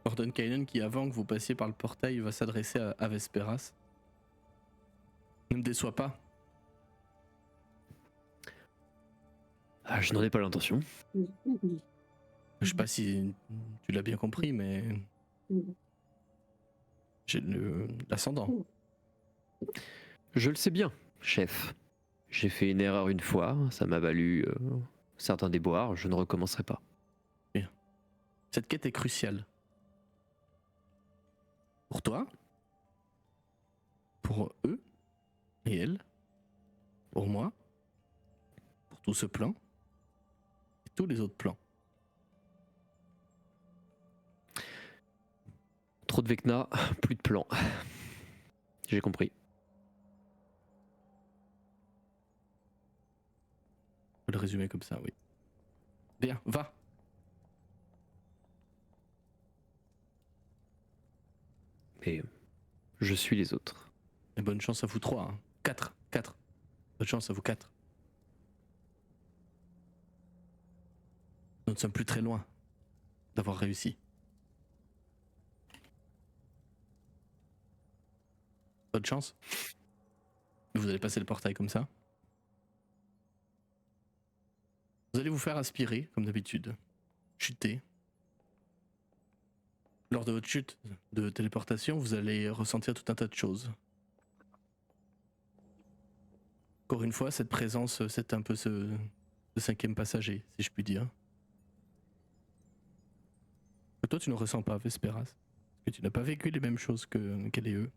Mordenkainen qui, avant que vous passiez par le portail, va s'adresser à Vesperas. Ne me déçois pas. Ah, je n'en ai pas l'intention. Je sais pas si tu l'as bien compris, mais j'ai l'ascendant. Je le sais bien, chef. J'ai fait une erreur une fois, ça m'a valu certains déboires, je ne recommencerai pas. Cette quête est cruciale. Pour toi, pour eux et elle, pour moi, pour tout ce plan et tous les autres plans. Trop de Vecna, plus de plan. J'ai compris. On peut le résumer comme ça, oui. Bien, va. Mais je suis les autres. Et bonne chance à vous 3. Hein. 4. Bonne chance à vous 4. Nous ne sommes plus très loin d'avoir réussi. Bonne chance. Vous allez passer le portail comme ça. Vous allez vous faire aspirer, comme d'habitude. Chuter. Lors de votre chute de téléportation, vous allez ressentir tout un tas de choses. Encore une fois, cette présence, c'est un peu ce cinquième passager, si je puis dire. Que toi, tu ne ressens pas, Vesperas. Parce que tu n'as pas vécu les mêmes choses qu'elle et eux.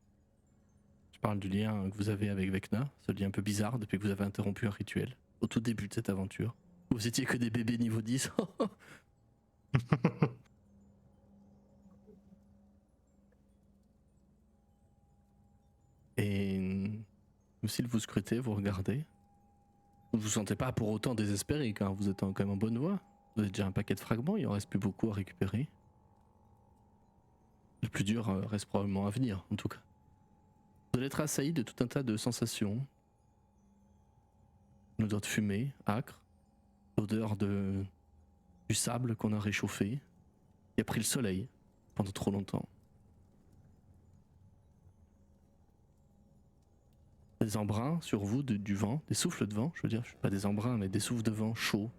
Je parle du lien que vous avez avec Vecna, ce lien un peu bizarre depuis que vous avez interrompu un rituel, au tout début de cette aventure. Vous étiez que des bébés niveau 10. Et même s'il vous scrutez, vous regardez, vous ne vous sentez pas pour autant désespéré, car vous êtes quand même en bonne voie. Vous avez déjà un paquet de fragments, il en reste plus beaucoup à récupérer. Le plus dur reste probablement à venir, en tout cas. Vous allez être assailli de tout un tas de sensations. Une odeur de fumée, âcre. L'odeur du sable qu'on a réchauffé. Qui a pris le soleil pendant trop longtemps. Des embruns sur vous, du vent, des souffles de vent, je veux dire, pas des embruns, mais des souffles de vent chauds,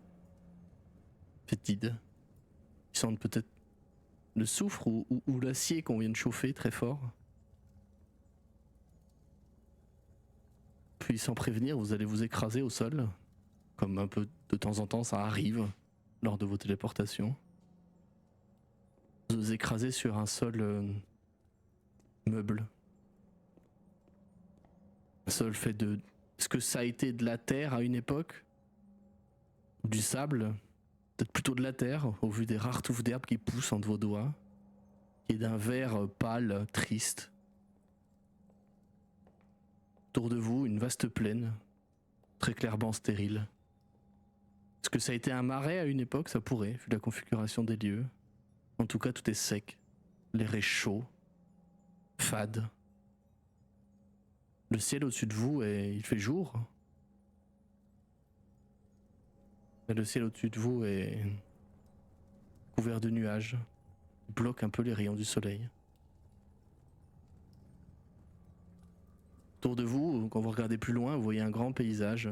fétides. Ils sentent peut-être le soufre ou l'acier qu'on vient de chauffer très fort. Puis sans prévenir, vous allez vous écraser au sol, comme un peu de temps en temps ça arrive lors de vos téléportations. Vous vous écrasez sur un sol meuble. Un sol fait de... Est-ce que ça a été de la terre à une époque? Ou du sable? Peut-être plutôt de la terre, au vu des rares touffes d'herbe qui poussent entre vos doigts. Qui est d'un vert pâle, triste. Autour de vous, une vaste plaine, très clairement stérile. Est-ce que ça a été un marais à une époque? Ça pourrait, vu la configuration des lieux. En tout cas, tout est sec. L'air est chaud, fade. Le ciel au-dessus de vous, il fait jour. Mais le ciel au-dessus de vous est couvert de nuages. Il bloque un peu les rayons du soleil. Autour de vous, quand vous regardez plus loin, vous voyez un grand paysage.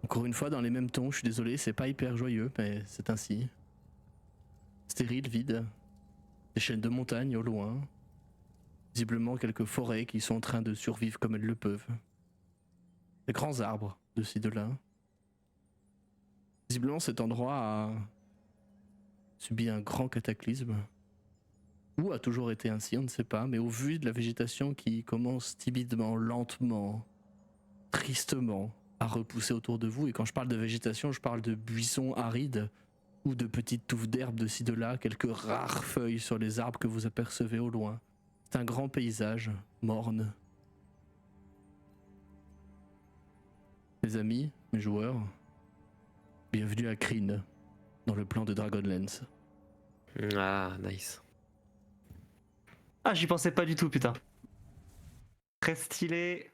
Encore une fois, dans les mêmes tons, je suis désolé, c'est pas hyper joyeux, mais c'est ainsi. Stérile, vide. Des chaînes de montagnes au loin. Visiblement quelques forêts qui sont en train de survivre comme elles le peuvent. Des grands arbres, de ci, de là. Visiblement cet endroit a subi un grand cataclysme. Ou a toujours été ainsi, on ne sait pas, mais au vu de la végétation qui commence timidement, lentement, tristement à repousser autour de vous, et quand je parle de végétation, je parle de buissons arides ou de petites touffes d'herbe de ci de là, quelques rares feuilles sur les arbres que vous apercevez au loin. C'est un grand paysage, morne. Mes amis, mes joueurs, bienvenue à Kryn, dans le plan de Dragonlance. Ah, nice. Ah, j'y pensais pas du tout, putain. Très stylé.